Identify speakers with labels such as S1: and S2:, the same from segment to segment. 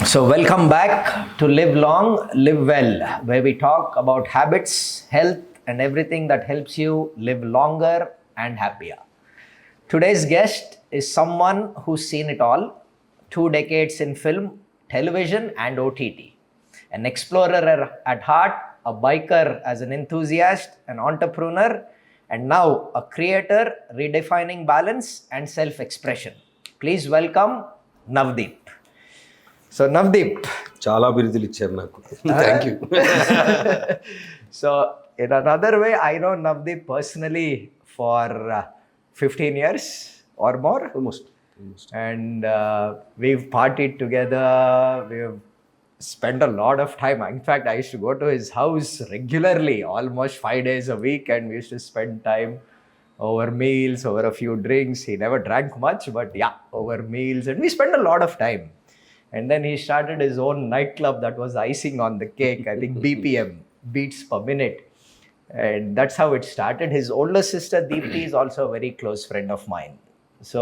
S1: So, welcome back to Live Long, Live Well, where we talk about habits, health, and everything that helps you live longer and happier. Today's guest is someone who's seen it all: 2 decades in film, television, and OTT. An explorer at heart, a biker as an enthusiast, an entrepreneur, and now a creator redefining balance and self expression. Please welcome Navdeep. So, Navdeep,
S2: చాలా బిరుదులు ఇచ్చారు నాకు. Thank you.
S1: so, in another way, I know Navdeep personally for 15 years or more.
S2: Almost
S1: And we've partied together. We've spent a lot of time. In fact, I used to go to his house regularly, almost 5 days a week, and we used to spend time over meals, over a few drinks. He never drank much, but yeah, over meals, and we spent a lot of time. And then he started his own nightclub that was icing on the cake. I think BPM, beats per minute. And that's how it started. His older sister Deepti is also a very close friend of mine. So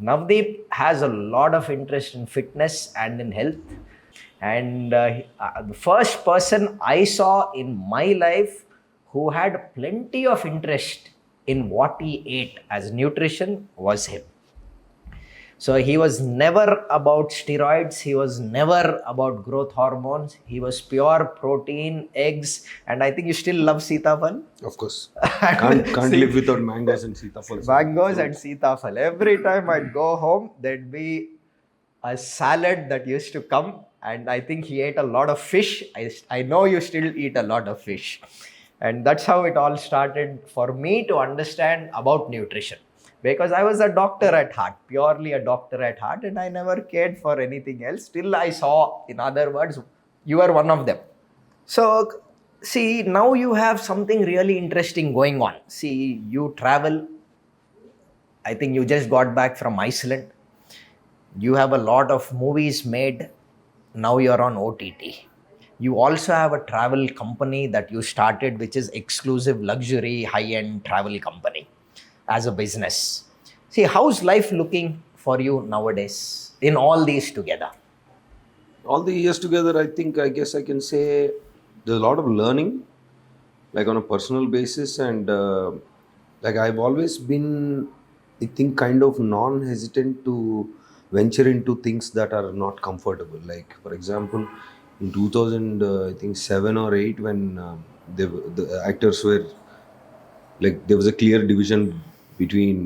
S1: Navdeep has a lot of interest in fitness and in health. And the first person I saw in my life who had plenty of interest in what he ate as nutrition was him. So he was never about steroids. He was never about growth hormones. He was pure protein, eggs, and I think you still love sitafal.
S2: Of course can't live without mangoes and sitafal.
S1: Mangoes and sitafal. Every time I'd go home, there'd be a salad that used to come, and I think he ate a lot of fish. I know you still eat a lot of fish. And that's how it all started for me to understand about nutrition. Because I was a doctor at heart, purely a doctor at heart, and I never cared for anything else. Till I saw, in other words, you are one of them. So, see, now you have something really interesting going on. See, you travel. I think you just got back from Iceland. You have a lot of movies made. Now you're on OTT. You also have a travel company that you started, which is exclusive luxury high-end travel company as a business. See, how's life looking for you nowadays in all these together?
S2: All the years together, I guess I can say there's a lot of learning, like on a personal basis, and like I've always been, I think, kind of non-hesitant to venture into things that are not comfortable. Like, for example, in 2007 or 8, when the actors were like, there was a clear division between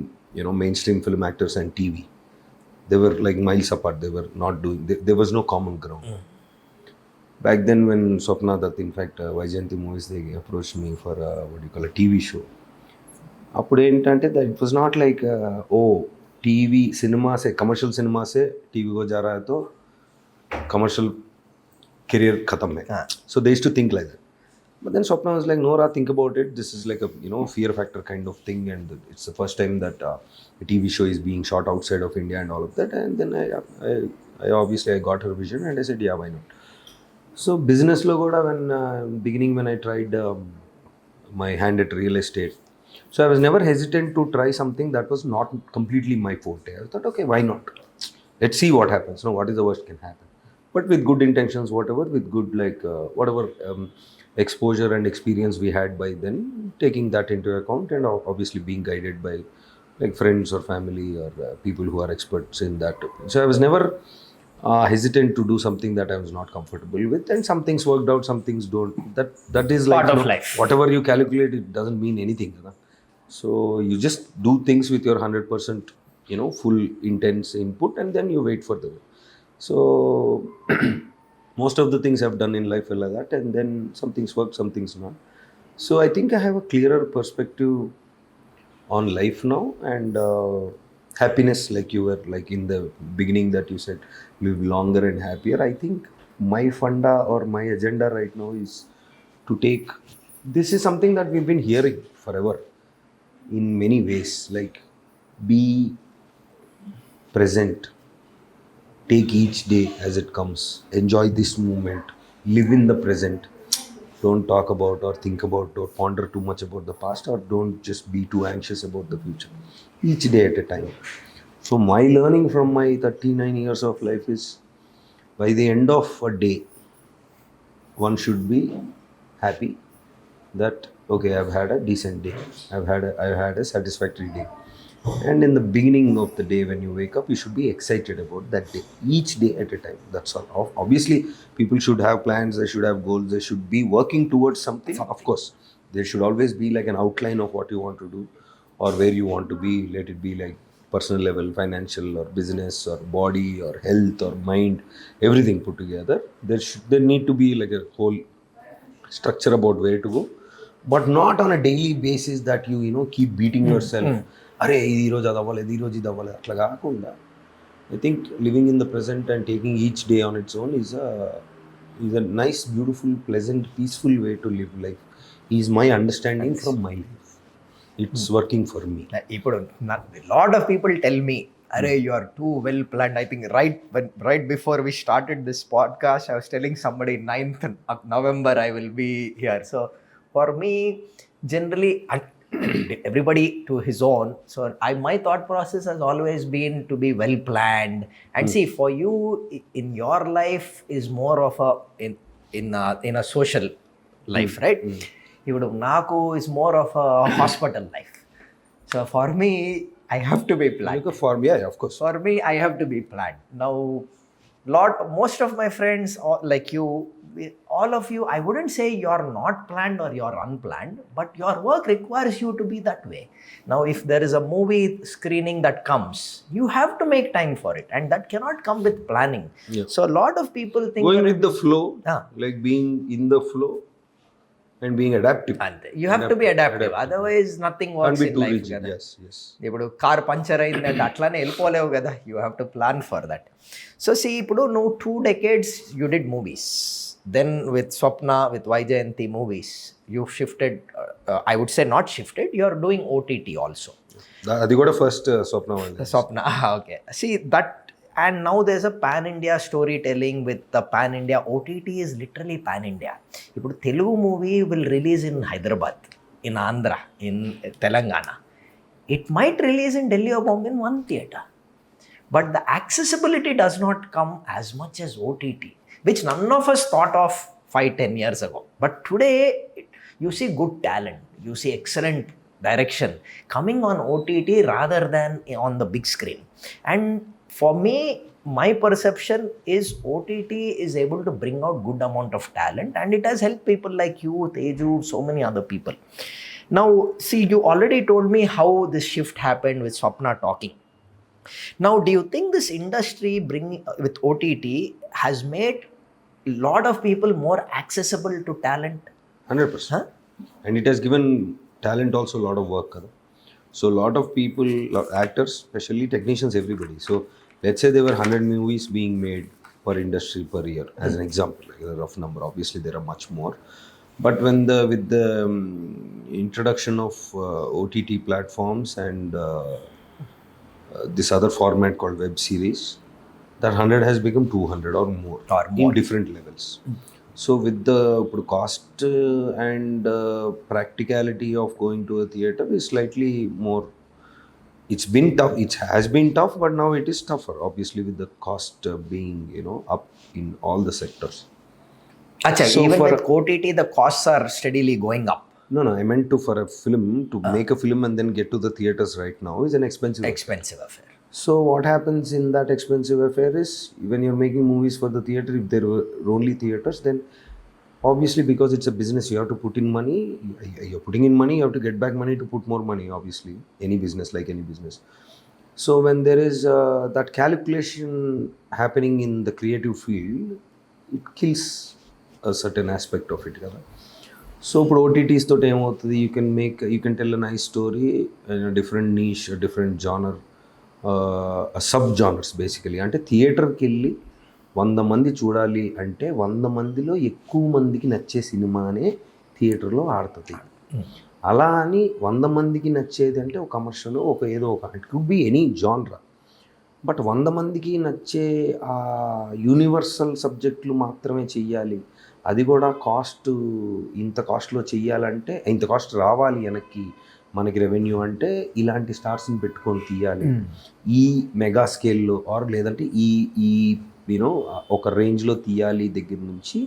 S2: mainstream film actors and TV. They were like miles apart. They were not doing. There was no common ground. Back then, when Swapna Dutt, in fact, Vaijayanti Movies, they approached me for what you call a TV show. అప్పుడు ఏంటంటే it was not like TV cinema से commercial cinema से TV को जा रहा है तो commercial career खत्म है. So they used to think like that. But then Swapna was like, Nora, think about it. This is like a fear factor kind of thing, and it's the first time that a TV show is being shot outside of India and all of that. And then I obviously I got her vision, and I said, yeah, why not? So business lo kuda when beginning when I tried my hand at real estate. So I was never hesitant to try something that was not completely my forte. I thought, okay, why not? Let's see what happens. No, what is the worst can happen? But with good intentions, whatever, with good whatever exposure and experience we had by then, taking that into account, and obviously being guided by like friends or family or people who are experts in that. So I was never hesitant to do something that I was not comfortable with, and some things worked out, some things don't. That is like
S1: part of life.
S2: Whatever you calculate, it doesn't mean anything. So you just do things with your 100% full intense input, and then you wait for the. So most of the things I've done in life are like that, and then some things work, some things not. So I think I have a clearer perspective on life now, and happiness, like you were like in the beginning that you said live longer and happier. I think my funda or my agenda right now is to take, this is something that we've been hearing forever in many ways, like be present. Take each day as it comes. Enjoy this moment. Live in the present. Don't talk about or think about or ponder too much about the past, or don't just be too anxious about the future. Each day at a time. So my learning from my 39 years of life is by the end of a day, one should be happy that okay, I've had a decent day, I've had a satisfactory day. And in the beginning of the day when you wake up, you should be excited about that day, each day at a time. That's all. Obviously people should have plans, they should have goals, they should be working towards something. Of course there should always be like an outline of what you want to do or where you want to be. Let it be like personal level, financial or business or body or health or mind, everything put together. There need to be like a whole structure about where to go, but not on a daily basis that you know keep beating yourself. అరే ఇది ఈరోజు అది అవ్వలేదు, ఈరోజు ఇది అవ్వలేదు, అట్లా కాకుండా I think living in the present and taking each day on its own is a nice, beautiful, pleasant, peaceful way to live life. Is my understanding from my life. It's working for me.
S1: ఇప్పుడు lot of people tell me, Arey, you are too well planned. I think right before we started this podcast, I was telling somebody 9th November I will be here. So for me, generally, everybody to his own. So my thought process has always been to be well planned. And see, for you in your life is more of a in a social life, right? Ivudu naku is more of a hospital life. So for me, I have to be planned.
S2: Like a form, yeah, of course.
S1: For me, I have to be planned. Now, most of my friends, like you, all of you, I wouldn't say you're not planned or you're unplanned, but your work requires you to be that way. Now, if there is a movie screening that comes, you have to make time for it, and that cannot come with planning.
S2: Yeah.
S1: So a lot of people think
S2: going with the flow,
S1: Ah.
S2: like being in the flow and being adaptive.
S1: You have to be adaptive. Otherwise, nothing works
S2: Can't be
S1: in
S2: too
S1: life.
S2: rigid.
S1: Kada.
S2: Yes.
S1: ఇప్పుడు car puncture అయిందంటే అట్లానే వెళ్ళిపోలేవు కదా. You have to plan for that. So see ఇప్పుడు నువ్వు 2 decades you did movies, then with Swapna, with Vyjayanthi Movies you shifted, I would say not shifted, you are doing OTT also.
S2: అది కూడా first Swapna.
S1: Okay, see that. And now there's a pan-India storytelling with the pan-India. OTT is literally pan-India. ఇప్పుడు Telugu movie will release in Hyderabad, in Andhra, in Telangana. It might release in Delhi or Bombay in one theatre. But the accessibility does not come as much as OTT, which none of us thought of 5-10 years ago. But today, you see good talent, you see excellent direction coming on OTT rather than on the big screen. And for me, my perception is OTT is able to bring out good amount of talent, and it has helped people like you, Teju, so many other people. Now, see, you already told me how this shift happened with Swapna talking. Now, do you think this industry bringing with OTT has made a lot of people more accessible to talent?
S2: 100%.
S1: Huh?
S2: And it has given talent also a lot of work. So a lot of people, actors, especially technicians, everybody. So let's say there were 100 movies being made per industry per year, as an example, like a rough number. Obviously there are much more, but with the introduction of OTT platforms and this other format called web series, that 100 has become 200 or more. In different levels. So with the cost and practicality of going to a theatre is slightly more. It's been tough. It has been tough, but now it is tougher. Obviously, with the cost being up in all the sectors.
S1: Achha, so even with OTT, the costs are steadily going up.
S2: No, I meant for a film to make a film and then get to the theatres right now is an expensive affair. So what happens in that expensive affair is when you're making movies for the theatre, if there were only theatres, then obviously because it's a business, you have to put in money. You're putting in money, you have to get back money to put more money, obviously. Any business, like any business. So when there is that calculation happening in the creative field, it kills a certain aspect of it. So for OTTs, you can tell a nice story in a different niche, a different genre. Sub genres basically. అంటే థియేటర్కి వెళ్ళి 100 మంది చూడాలి అంటే 100 మందిలో ఎక్కువ మందికి నచ్చే సినిమానే థియేటర్లో ఆడుతుంది. అలా అని 100 మందికి నచ్చేది అంటే ఒక కమర్షియల్, ఒక ఏదో ఒక, ఇట్ కుడ్ బి ఎనీ జానరా. బట్ 100 మందికి నచ్చే ఆ యూనివర్సల్ సబ్జెక్టులు మాత్రమే చెయ్యాలి, అది కూడా ఇంత కాస్ట్లో చెయ్యాలంటే, ఇంత కాస్ట్ రావాలి వెనక్కి మనకి రెవెన్యూ అంటే ఇలాంటి స్టార్స్ని పెట్టుకొని తీయాలి ఈ మెగా స్కేల్లో, ఆర్ లేదంటే ఈ యూనో ఒక రేంజ్లో తీయాలి దగ్గర నుంచి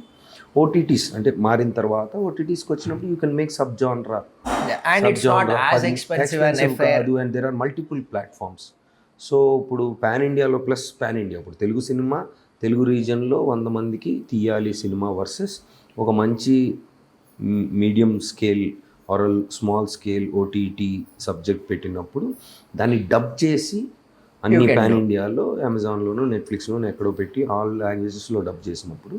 S2: ఓటీటీస్ అంటే మారిన తర్వాత ఓటీటీస్కి వచ్చినప్పుడు you can make sub genre
S1: and it's not as expensive an affair.
S2: కాదు and there are multiple platforms. So ఇప్పుడు పాన్ ఇండియాలో ప్లస్ పాన్ ఇండియా ఇప్పుడు తెలుగు సినిమా తెలుగు రీజన్లో 100 మందికి తీయాలి సినిమా వర్సెస్ ఒక మంచి medium scale are small scale OTT subject పెట్టినప్పుడు దాన్ని డబ్ చేసి అన్ని పాన్ ఇండియాలో అమెజాన్లోను నెట్ఫ్లిక్స్లోను ఎక్కడో పెట్టి ఆల్ లాంగ్వేజెస్లో డబ్ చేసినప్పుడు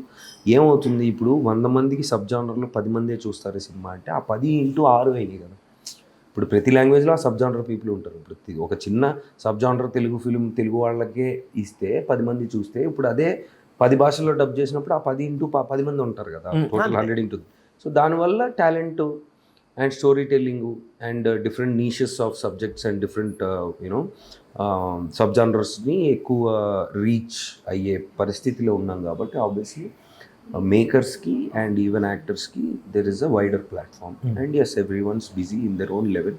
S2: ఏమవుతుంది, ఇప్పుడు 100 మందికి సబ్ జానర్లో 10 మందే చూస్తారు సినిమా అంటే ఆ 10 ఇంటూ 6 అయినాయి కదా. ఇప్పుడు ప్రతి లాంగ్వేజ్లో ఆ సబ్ జానర్ పీపుల్ ఉంటారు. ప్రతి ఒక చిన్న sub genre Telugu film Telugu వాళ్ళకే ఇస్తే 10 మంది చూస్తే ఇప్పుడు అదే 10 భాషల్లో డబ్ చేసినప్పుడు ఆ 10 ఇంటూ 10 మంది ఉంటారు కదా, టోటల్ 100 ఉంటుంది. సో దానివల్ల talent and story telling and different niches of subjects and different you know sub జానర్స్ని ఎక్కువ రీచ్ అయ్యే పరిస్థితిలో ఉన్నాం కాబట్టి ఆబ్వియస్లీ మేకర్స్కి అండ్ ఈవెన్ యాక్టర్స్కి there is a wider platform and as everyone's busy in their own level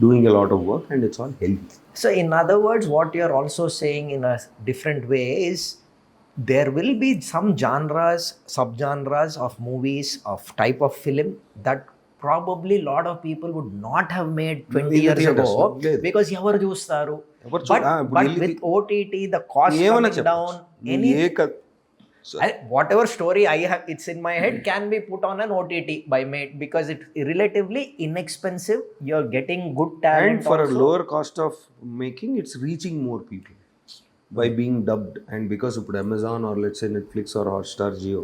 S2: doing a lot of work and it's all healthy.
S1: So in other words, what you're also saying in a different way is there will be some genres, subgenres of movies, of type of film that probably lot of people would not have made 20 years ago because ఎవరు చూస్తారు. But with OTT the cost coming down, any whatever story I have it's in my head can be put on an OTT by made because it's relatively inexpensive, you're getting good talent
S2: and for
S1: also.
S2: a lower cost of making it's reaching more people by being dubbed. And because of Amazon or let's say Netflix or Hotstar Jio,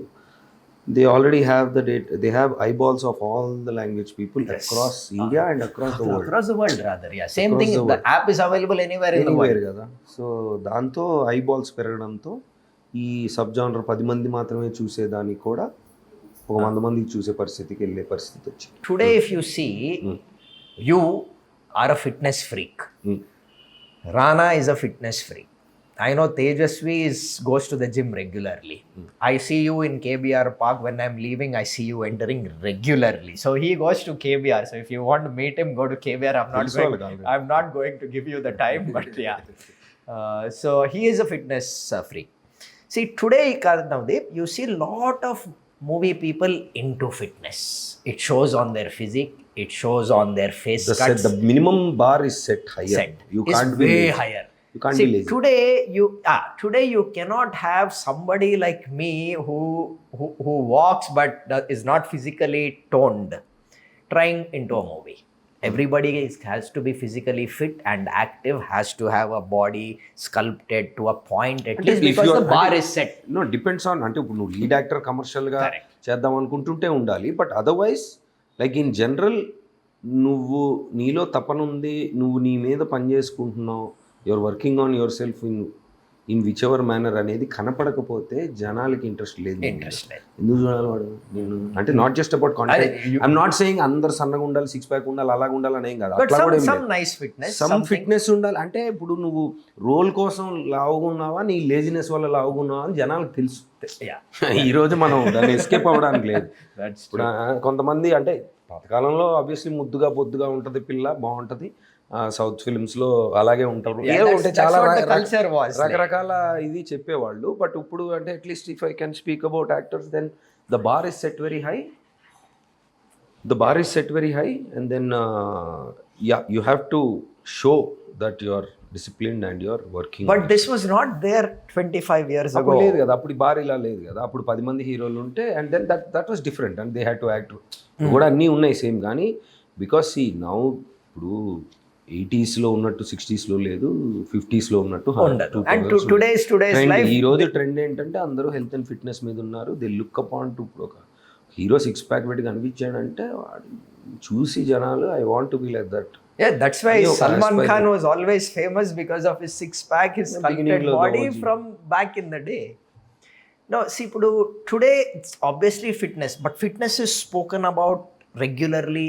S2: they already have the data, they have eyeballs of all the language people across India and across the world.
S1: Across the world rather, yeah, same thing, the app is available anywhere in the world
S2: కదా. So దాంతో eyeballs పెరగడంతో ఈ sub genre 10 మంది మాత్రమే చూసేదానికి కూడా ఒక 100 మందికి చూసే పరిస్థితికి వెళ్ళే పరిస్థితి వచ్చింది.
S1: Today if you see, you are a fitness freak, Rana is a fitness freak. I know Tejasvi goes to the gym regularly. I see you in KBR Park. When I'm leaving, I see you entering regularly. So he goes to KBR. So if you want to meet him, go to KBR. I'm not going to give you the time, but yeah. So he is a fitness freak. See, today, Navdeep, you see a lot of movie people into fitness. It shows on their physique. It shows on their face cuts.
S2: The minimum bar is set higher.
S1: You can't be way higher.
S2: You can't be lazy.
S1: Today you cannot have somebody like me who walks but is not physically toned trying into a movie. Everybody has to be physically fit and active, has to have a body sculpted to a point at least because the bar is set.
S2: No, depends on అంటే ఇప్పుడు నువ్వు lead actor కమర్షియల్గా చేద్దాం అనుకుంటుంటే ఉండాలి. But otherwise like in general నువ్వు నీలో తపన ఉంది, నువ్వు నీ మీద పని చేసుకుంటున్నావు, your working on your self in which ever manner అనేది కనపడకపోతే జనాలకి ఇంట్రెస్ట్ లేదు. ఎందుకు చూడాలి వాడు నేను అంటే not just about content. I'm not saying అందరు సన్నగా ఉండాలి, 6 ప్యాక్ ఉండాలి, అలాగ ఉండాలి అనేం కాదు. అట్లా కూడా సమ్ ఫిట్నెస్ ఉండాలి. అంటే ఇప్పుడు నువ్వు రోల్ కోసం లావుగా ఉన్నావా, నీ లేజినెస్ వల్ల లావుగా ఉన్నావా అని జనాలకు తెలుసు. ఈరోజు మనం దాన్ని ఎస్కేప్ అవ్వడానికి లేదు. ఇప్పుడు కొంతమంది అంటే పాతకాలంలో ఆబ్వియస్లీ ముద్దుగా బొద్దుగా ఉంటుంది పిల్ల, బాగుంటుంది. సౌత్ ఫిల్మ్స్లో అలాగే ఉంటారు, ఉంటే చాలా రకరకాల ఇది చెప్పేవాళ్ళు. బట్ ఇప్పుడు అంటే at least if I can speak about actors then the bar is set very high. And then you have to show that you are disciplined and you are working.
S1: But this was not there 25 years ago.
S2: లేదు కదా, అప్పుడు bar ఇలా లేదు కదా. అప్పుడు 10 మంది హీరోలు ఉంటే and then that was different and they had to act. కూడా అన్నీ ఉన్నాయి సేమ్, కానీ బికాస్ సీ నౌ ఇప్పుడు 80s లో ఉన్నట్టు 60s లో లేదు, 50s లో ఉన్నట్టు. ఈ రోజు ట్రెండ్ ఏంటంటే అందరూ హెల్త్ అండ్ ఫిట్నెస్ మీద ఉన్నారు. దే లుక్ అపాన్ టు ఒక హీరో 6 ప్యాక్ పెట్టి కనిపించాడంటే చూసి జనాలు I want to be like that.
S1: Yeah, that's why Salman Khan was always famous because of his 6-pack, his sculpted body from back in the day. No, see, today it's obviously fitness, but fitness is spoken about regularly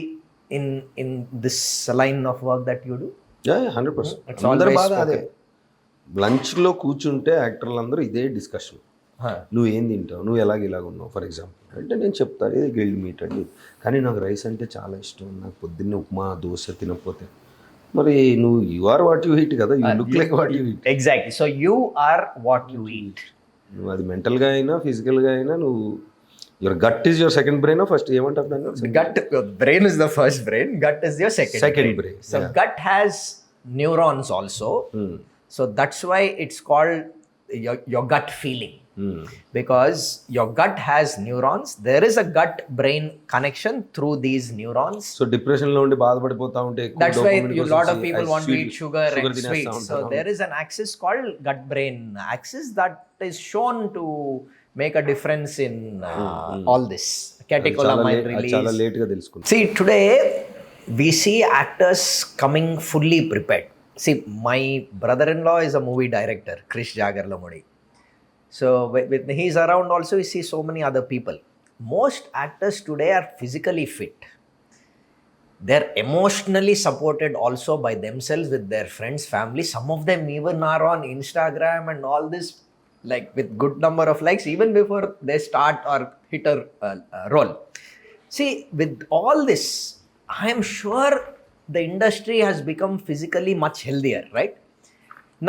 S1: in this line of work that you do.
S2: Yeah, 100%. అందరూ బాధ అదే. లంచ్లో కూర్చుంటే యాక్టర్లు అందరూ ఇదే discussion. నువ్వు ఏం తింటావు, నువ్వు ఇలాగ ఉన్నావు ఫర్ ఎగ్జాంపుల్ అంటే నేను చెప్తాను ఇది గ్రిల్డ్ మీట్ అండి, కానీ నాకు రైస్ అంటే చాలా ఇష్టం, నాకు పొద్దున్నే ఉప్మా దోశ తినకపోతే. మరి నువ్వు you are what you eat కదా, you look like what you eat.
S1: Exactly. So you are what you eat.
S2: నువ్వు అది మెంటల్గా అయినా ఫిజికల్గా అయినా నువ్వు your gut is your second brain first ఏమంటారు దాన్ని?
S1: Gut, brain is the first brain, gut is your second brain. So
S2: yeah.
S1: gut has neurons also. So that's why it's called your gut feeling. Because your gut has neurons, there is a gut brain connection through these neurons.
S2: So డిప్రెషన్లో ఉండి బాధపడిపోతా ఉంటే
S1: That's why a lot of people want to eat sugar and sweets. So there is an axis called gut brain axis that is shown to make a difference in all this catecholamine release.
S2: చాలా లేట్గా తెలుసుకున్నాను.
S1: See, today we see actors coming fully prepared. See, my brother-in-law is a movie director, Krish Jagarlamudi. So with he's around also, we see so many other people. Most actors today are physically fit. They're emotionally supported also by themselves, with their friends, family. Some of them even are on Instagram and all this, like with good number of likes even before they start or hit a role. See, with all this, I am sure the industry has become physically much healthier, right?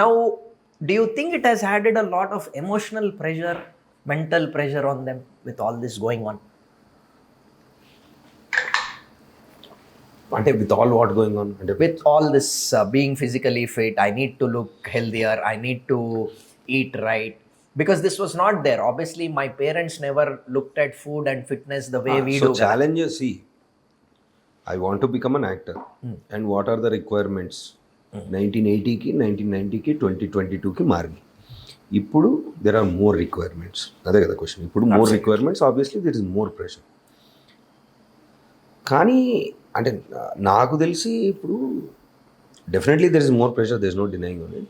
S1: Now, do you think it has added a lot of emotional pressure, mental pressure on them with all this going on?
S2: అంటే with all what going on అంటే
S1: With all this being physically fit, I need to look healthier, I need to eat right, because this was not there. Obviously, my parents never looked at food and fitness the way we do.
S2: So challenges see I want to become an actor and what are the requirements 1980కి 1990కి 2022కి మారింది. ఇప్పుడు there are more requirements. అదే కదా question. ఇప్పుడు more requirements, obviously there is more pressure. కానీ అంటే నాకు తెలిసి ఇప్పుడు definitely there is more pressure, there is no denying on it.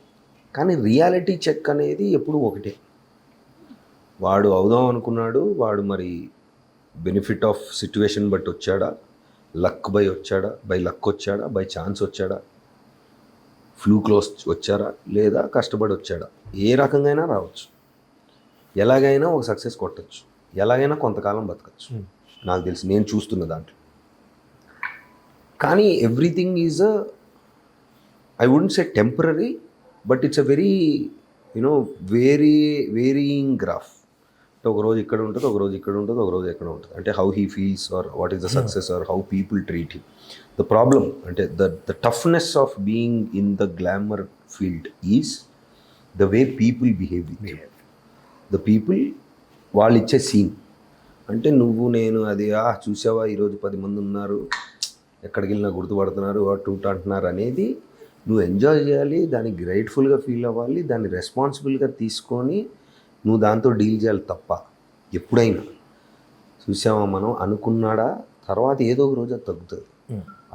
S2: కానీ రియాలిటీ చెక్ అనేది ఎప్పుడు ఒకటే. వాడు అవుదాం అనుకున్నాడు, వాడు మరి బెనిఫిట్ ఆఫ్ సిచ్యువేషన్ బట్టి వచ్చాడా, లక్ బై వచ్చాడా, బై లక్ వచ్చాడా, బై ఛాన్స్ వచ్చాడా, ఫ్లూక్లో వచ్చారా, లేదా కష్టపడి వచ్చాడా, ఏ రకంగా రావచ్చు, ఎలాగైనా ఒక సక్సెస్ కొట్టచ్చు, ఎలాగైనా కొంతకాలం బతకచ్చు. నాకు తెలిసి నేను చూస్తున్న దాంట్లో. కానీ everything is I wouldn't say temporary, but it's a very varying graph. అంటే ఒకరోజు ఇక్కడ ఉంటుంది, ఒకరోజు ఇక్కడ ఉంటుంది, ఒకరోజు ఎక్కడ ఉంటుంది. అంటే how he feels or what is the success or how people treat him. The problem అంటే the toughness of being in the glamour field is the way people behave with the people. వాళ్ళు ఇచ్చే scene అంటే నువ్వు నేను అది చూసావా ఈరోజు 10 మంది ఉన్నారు, ఎక్కడికి వెళ్ళినా గుర్తుపడుతున్నారు, టూట్ అంటున్నారు అనేది నువ్వు ఎంజాయ్ చేయాలి, దానికి గ్రేట్ఫుల్గా ఫీల్ అవ్వాలి, దాన్ని రెస్పాన్సిబుల్గా తీసుకొని నువ్వు దాంతో డీల్ చేయాలి. తప్ప ఎప్పుడైనా చూసావా మనం అనుకున్నాడా, తర్వాత ఏదో ఒక రోజు అది తగ్గుతుంది,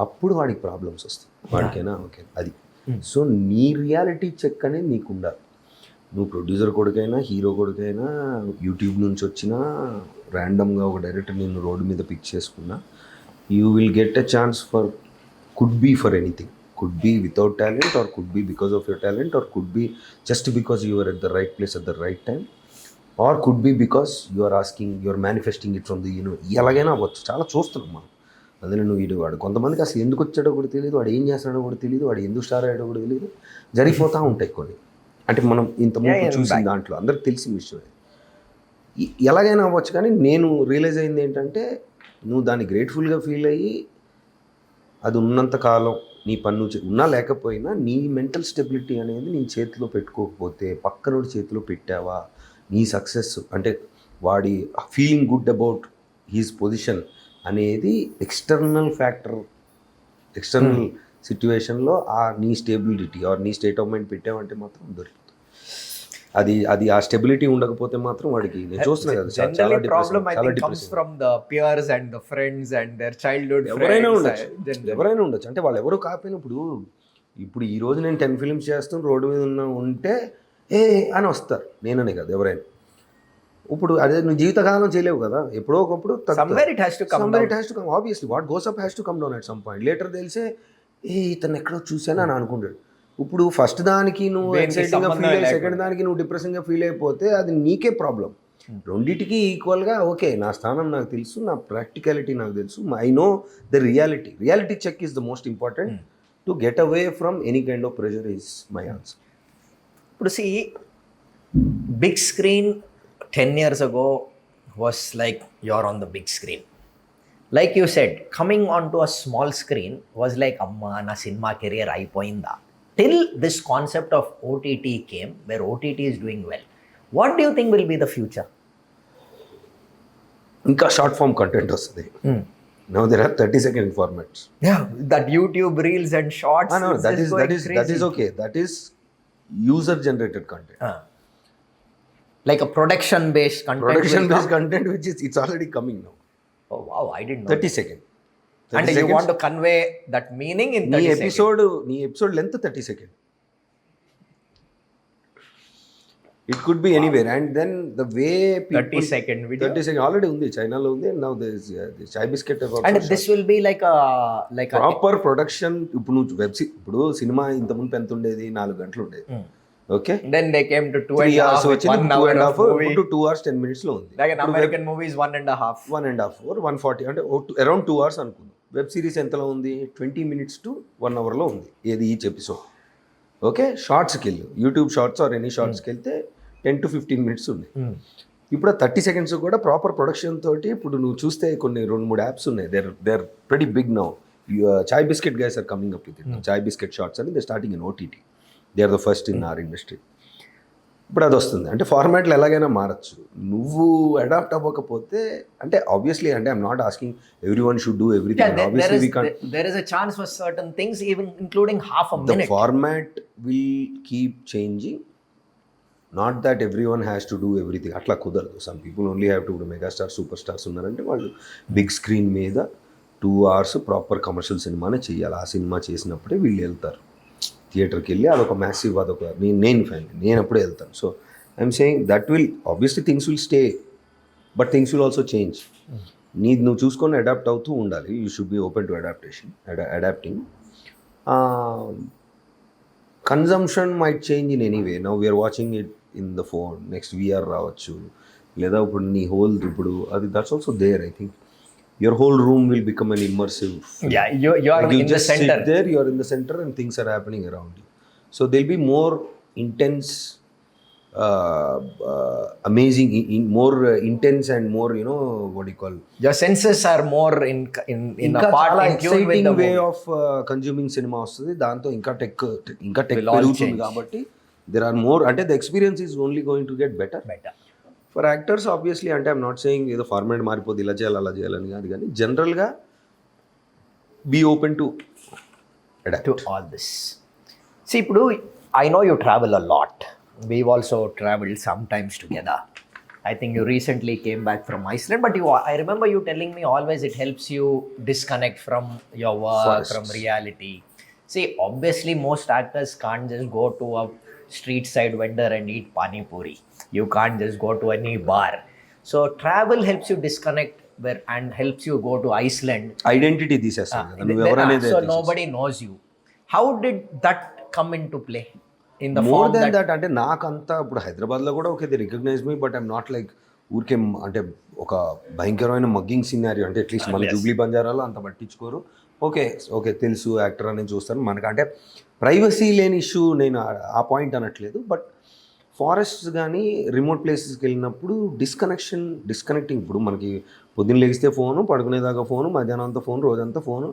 S2: అప్పుడు వాడికి ప్రాబ్లమ్స్ వస్తాయి. వాడికైనా ఓకే అది. సో నీ రియాలిటీ చెక్ అనేది నీకు ఉండాలి. నువ్వు ప్రొడ్యూసర్ కొడుకైనా, హీరో కొడుకైనా, యూట్యూబ్ నుంచి వచ్చినా, ర్యాండమ్గా ఒక డైరెక్టర్ నిన్ను రోడ్డు మీద పిక్ చేసుకున్నా, you will get a chance for, could be for anything. Could be without talent, or could be because of your talent, or could be just because you are at the right place at the right time, or could be because you are asking, you are manifesting it from the ఎలాగైనా అవ్వచ్చు. చాలా చూస్తున్నాం మనం. అదే నువ్వు వీడు వాడు కొంతమందికి అసలు ఎందుకు వచ్చాడో కూడా తెలియదు, వాడు ఏం చేస్తాడో కూడా తెలియదు, వాడు ఎందుకు స్టార్ అయ్యాడో కూడా తెలియదు, జరిగిపోతూ ఉంటాయి కొన్ని. అంటే మనం ఇంతకుముందు చూసిన దాంట్లో అందరికి తెలిసిన విషయం. ఎలాగైనా అవ్వచ్చు. కానీ నేను రియలైజ్ అయింది ఏంటంటే, నువ్వు దాన్ని గ్రేట్ఫుల్గా ఫీల్ అయ్యి అది ఉన్నంతకాలం నీ పన్ను ఉన్నా లేకపోయినా నీ మెంటల్ స్టెబిలిటీ అనేది నీ చేతిలో పెట్టుకోకపోతే, పక్కనోడి చేతిలో పెట్టావా, నీ సక్సెస్ అంటే వాడి feeling good about his position అనేది ఎక్స్టర్నల్ ఫ్యాక్టర్, ఎక్స్టర్నల్ సిచ్యువేషన్లో నీ స్టెబిలిటీ ఆర్ నీ స్టేట్ ఆఫ్ మైండ్ పెట్టావంటే మాత్రం దొరుకుతుంది. అది ఆ స్టెబిలిటీ ఉండకపోతే మాత్రం వాడికి నేను చూస్తున్నా కదా చాలా
S1: depression from the peers and the friends and their childhood.
S2: ఎవరైనా ఉండొచ్చు. అంటే వాళ్ళు ఎవరు కాకపోయినప్పుడు ఇప్పుడు ఈ రోజు నేను 10 ఫిల్మ్స్ చేస్తాను, రోడ్డు మీద ఉంటే అని వస్తారు. నేననే కదా ఎవరైనా. ఇప్పుడు అదే నువ్వు జీవితకాలం చేయలేవు కదా, ఎప్పుడో ఒకప్పుడు
S1: it has to come
S2: obviously what goes up has to come down at some point. Later తెలిసే ఇతను ఎక్కడో చూసాను అని అనుకుంటాడు. ఇప్పుడు ఫస్ట్ దానికి నువ్వు ఎక్సైటింగ్గా ఫీల్ అయ్యి, సెకండ్ దానికి నువ్వు డిప్రెషన్గా ఫీల్ అయిపోతే అది నీకే ప్రాబ్లం. రెండింటికి ఈక్వల్గా ఓకే, నా స్థానం నాకు తెలుసు, నా ప్రాక్టికాలిటీ నాకు తెలుసు, I know the reality check is the most important to get away from any kind of pressure is my answer.
S1: ఇప్పుడు Big screen 10 years ago was like you're on the big screen. Like you said, coming onto a small screen was like, Amma, na cinema career అయిపోయిందా. Till this concept of OTT came, where OTT is doing well. What do you think will be the future?
S2: ఇంకా short form content వస్తుంది. Now there are 30-second formats.
S1: Yeah, that YouTube reels and shorts.
S2: No, that
S1: just
S2: is
S1: going
S2: that is
S1: crazy.
S2: okay. That is user generated content.
S1: Like a production based content.
S2: Production
S1: will
S2: based
S1: come.
S2: content which is it's already coming now.
S1: Oh wow, I didn't know.
S2: 30 second.
S1: And you want to convey that meaning in 30 seconds.
S2: నీ episode length 30 second. It could be anywhere, and then the way people
S1: 30-second video.
S2: 30 second already ఉంది, చైనాలో ఉంది, and now there is the chai biscuit have also
S1: And
S2: shot.
S1: this will be like a
S2: Proper production. ఇప్పుడు నువ్వు ఇప్పుడు cinema ఇంత ముందు ఎంత ఉండేది, 4 గంటలు ఉండేది. Okay,
S1: then they came to
S2: 3 hours
S1: 2.5
S2: వచ్చింది,
S1: 1
S2: 2
S1: hour
S2: and a
S1: of
S2: half
S1: movie.
S2: to 2 hours 10 minutes లో ఉంది.
S1: Like an American movie is 1.5.
S2: 1.5 or 140 అంటే అరౌండ్ 2 hours అనుకుందాం. వెబ్ సిరీస్ ఎంతలో ఉంది, 20 minutes to 1 hour లో ఉంది ఏది ఈచ్ ఎపిసోడ్. ఓకే, షార్ట్స్కి వెళ్ళు, యూట్యూబ్ షార్ట్స్ ఆర్ ఎనీ షార్ట్స్కి వెళ్తే 10 to 15 minutes ఉంది. ఇప్పుడు 30 seconds కూడా ప్రాపర్ ప్రొడక్షన్ తోటి ఇప్పుడు నువ్వు చూస్తే కొన్ని 2-3 యాప్స్ ఉన్నాయి. There pretty big now. Chai biscuit guys are coming up with it. Chai biscuit shorts and they're starting in OTT. They are the first in our industry. ఇప్పుడు అది వస్తుంది అంటే ఫార్మాట్లు ఎలాగైనా మారచ్చు. నువ్వు అడాప్ట్ అవ్వకపోతే అంటే ఆబ్వియస్లీ అంటే I'm not asking everyone should do everything. Obviously we can't.
S1: There is a chance for certain things, even including half a minute.
S2: The format will keep changing. Not that everyone has to do everything. అట్లా కుదరదు. Some people only have to do megastar super stars ఉన్నారంటే వాళ్ళు big screen మీద 2 hours proper commercial సినిమానే చేయాలి. ఆ cinema చేసినప్పుడే వీళ్ళు వెళ్తారు థియేటర్కి వెళ్ళి. అదొక మ్యాసివ్, అదొక నేను ఫ్యాన్, నేను అప్పుడే వెళ్తాను. So I'm saying that will obviously things will stay, but things will also change. నువ్వు చూసుకొని అడాప్ట్ అవుతూ ఉండాలి. You should be open to adapting. Consumption might change in any way. Now we're watching it in the phone, next VR రావచ్చు, లేదా ఇప్పుడు నీ whole ఇప్పుడు అది that's also there. I think your whole room will become an immersive film.
S1: Yeah, you are
S2: like
S1: in the center.
S2: Sit there, you are in the center and things are happening around you. So there'll be more intense, amazing, more intense and more, you know, what do you call,
S1: Your senses are more in a part in tune with
S2: exciting
S1: the
S2: way
S1: movie.
S2: of consuming cinema వస్తుంది. దాంతో ఇంకా tech
S1: Will all
S2: పెరుగుతుంది
S1: change.
S2: కాబట్టి there are more, అంటే the experience is only going to get better. For actors obviously అంటే I'm not saying ఏదో format మారిపోద్ది ఇలా చేయాలి అలా చేయాలని కాదు, కానీ జనరల్గా be open to adapt
S1: to all this. See, ఇప్పుడు I know you travel a lot. We've also traveled sometimes together. I think you recently came back from Iceland, but I remember you telling me always it helps you disconnect from your work,
S2: Forests.
S1: from reality. See, obviously most actors can't just go to a street side vendor and eat pani puri. You can't just go to any bar. So travel helps you disconnect and helps you go to Iceland.
S2: Identity తీసేస్తాను కదా నువ్వు ఎవరనేది.
S1: So nobody knows you. How did that come into play? In the
S2: more
S1: form
S2: then
S1: that
S2: that అంటే నాకంతా ఇప్పుడు హైదరాబాద్లో కూడా okay they recognise me, but I'm not like ఊరికే అంటే ఒక భయంకరమైన మగ్గింగ్ సినారియో అంటే అట్లీస్ట్ మన జూబ్లీ బంజారాలో అంత పట్టించుకోరు. ఓకే తెలుసు యాక్టర్ అనేది చూస్తాను. మనకంటే ప్రైవసీ లేని ఇష్యూ నేను ఆ పాయింట్ అనట్లేదు, బట్ ఫారెస్ట్స్ కానీ రిమోట్ ప్లేసెస్కి వెళ్ళినప్పుడు డిస్కనెక్టింగ్. ఇప్పుడు మనకి పొద్దున్న లేగిస్తే ఫోను, పడుకునేదాకా ఫోను, మధ్యాహ్నం అంతా ఫోను, రోజంతా ఫోను,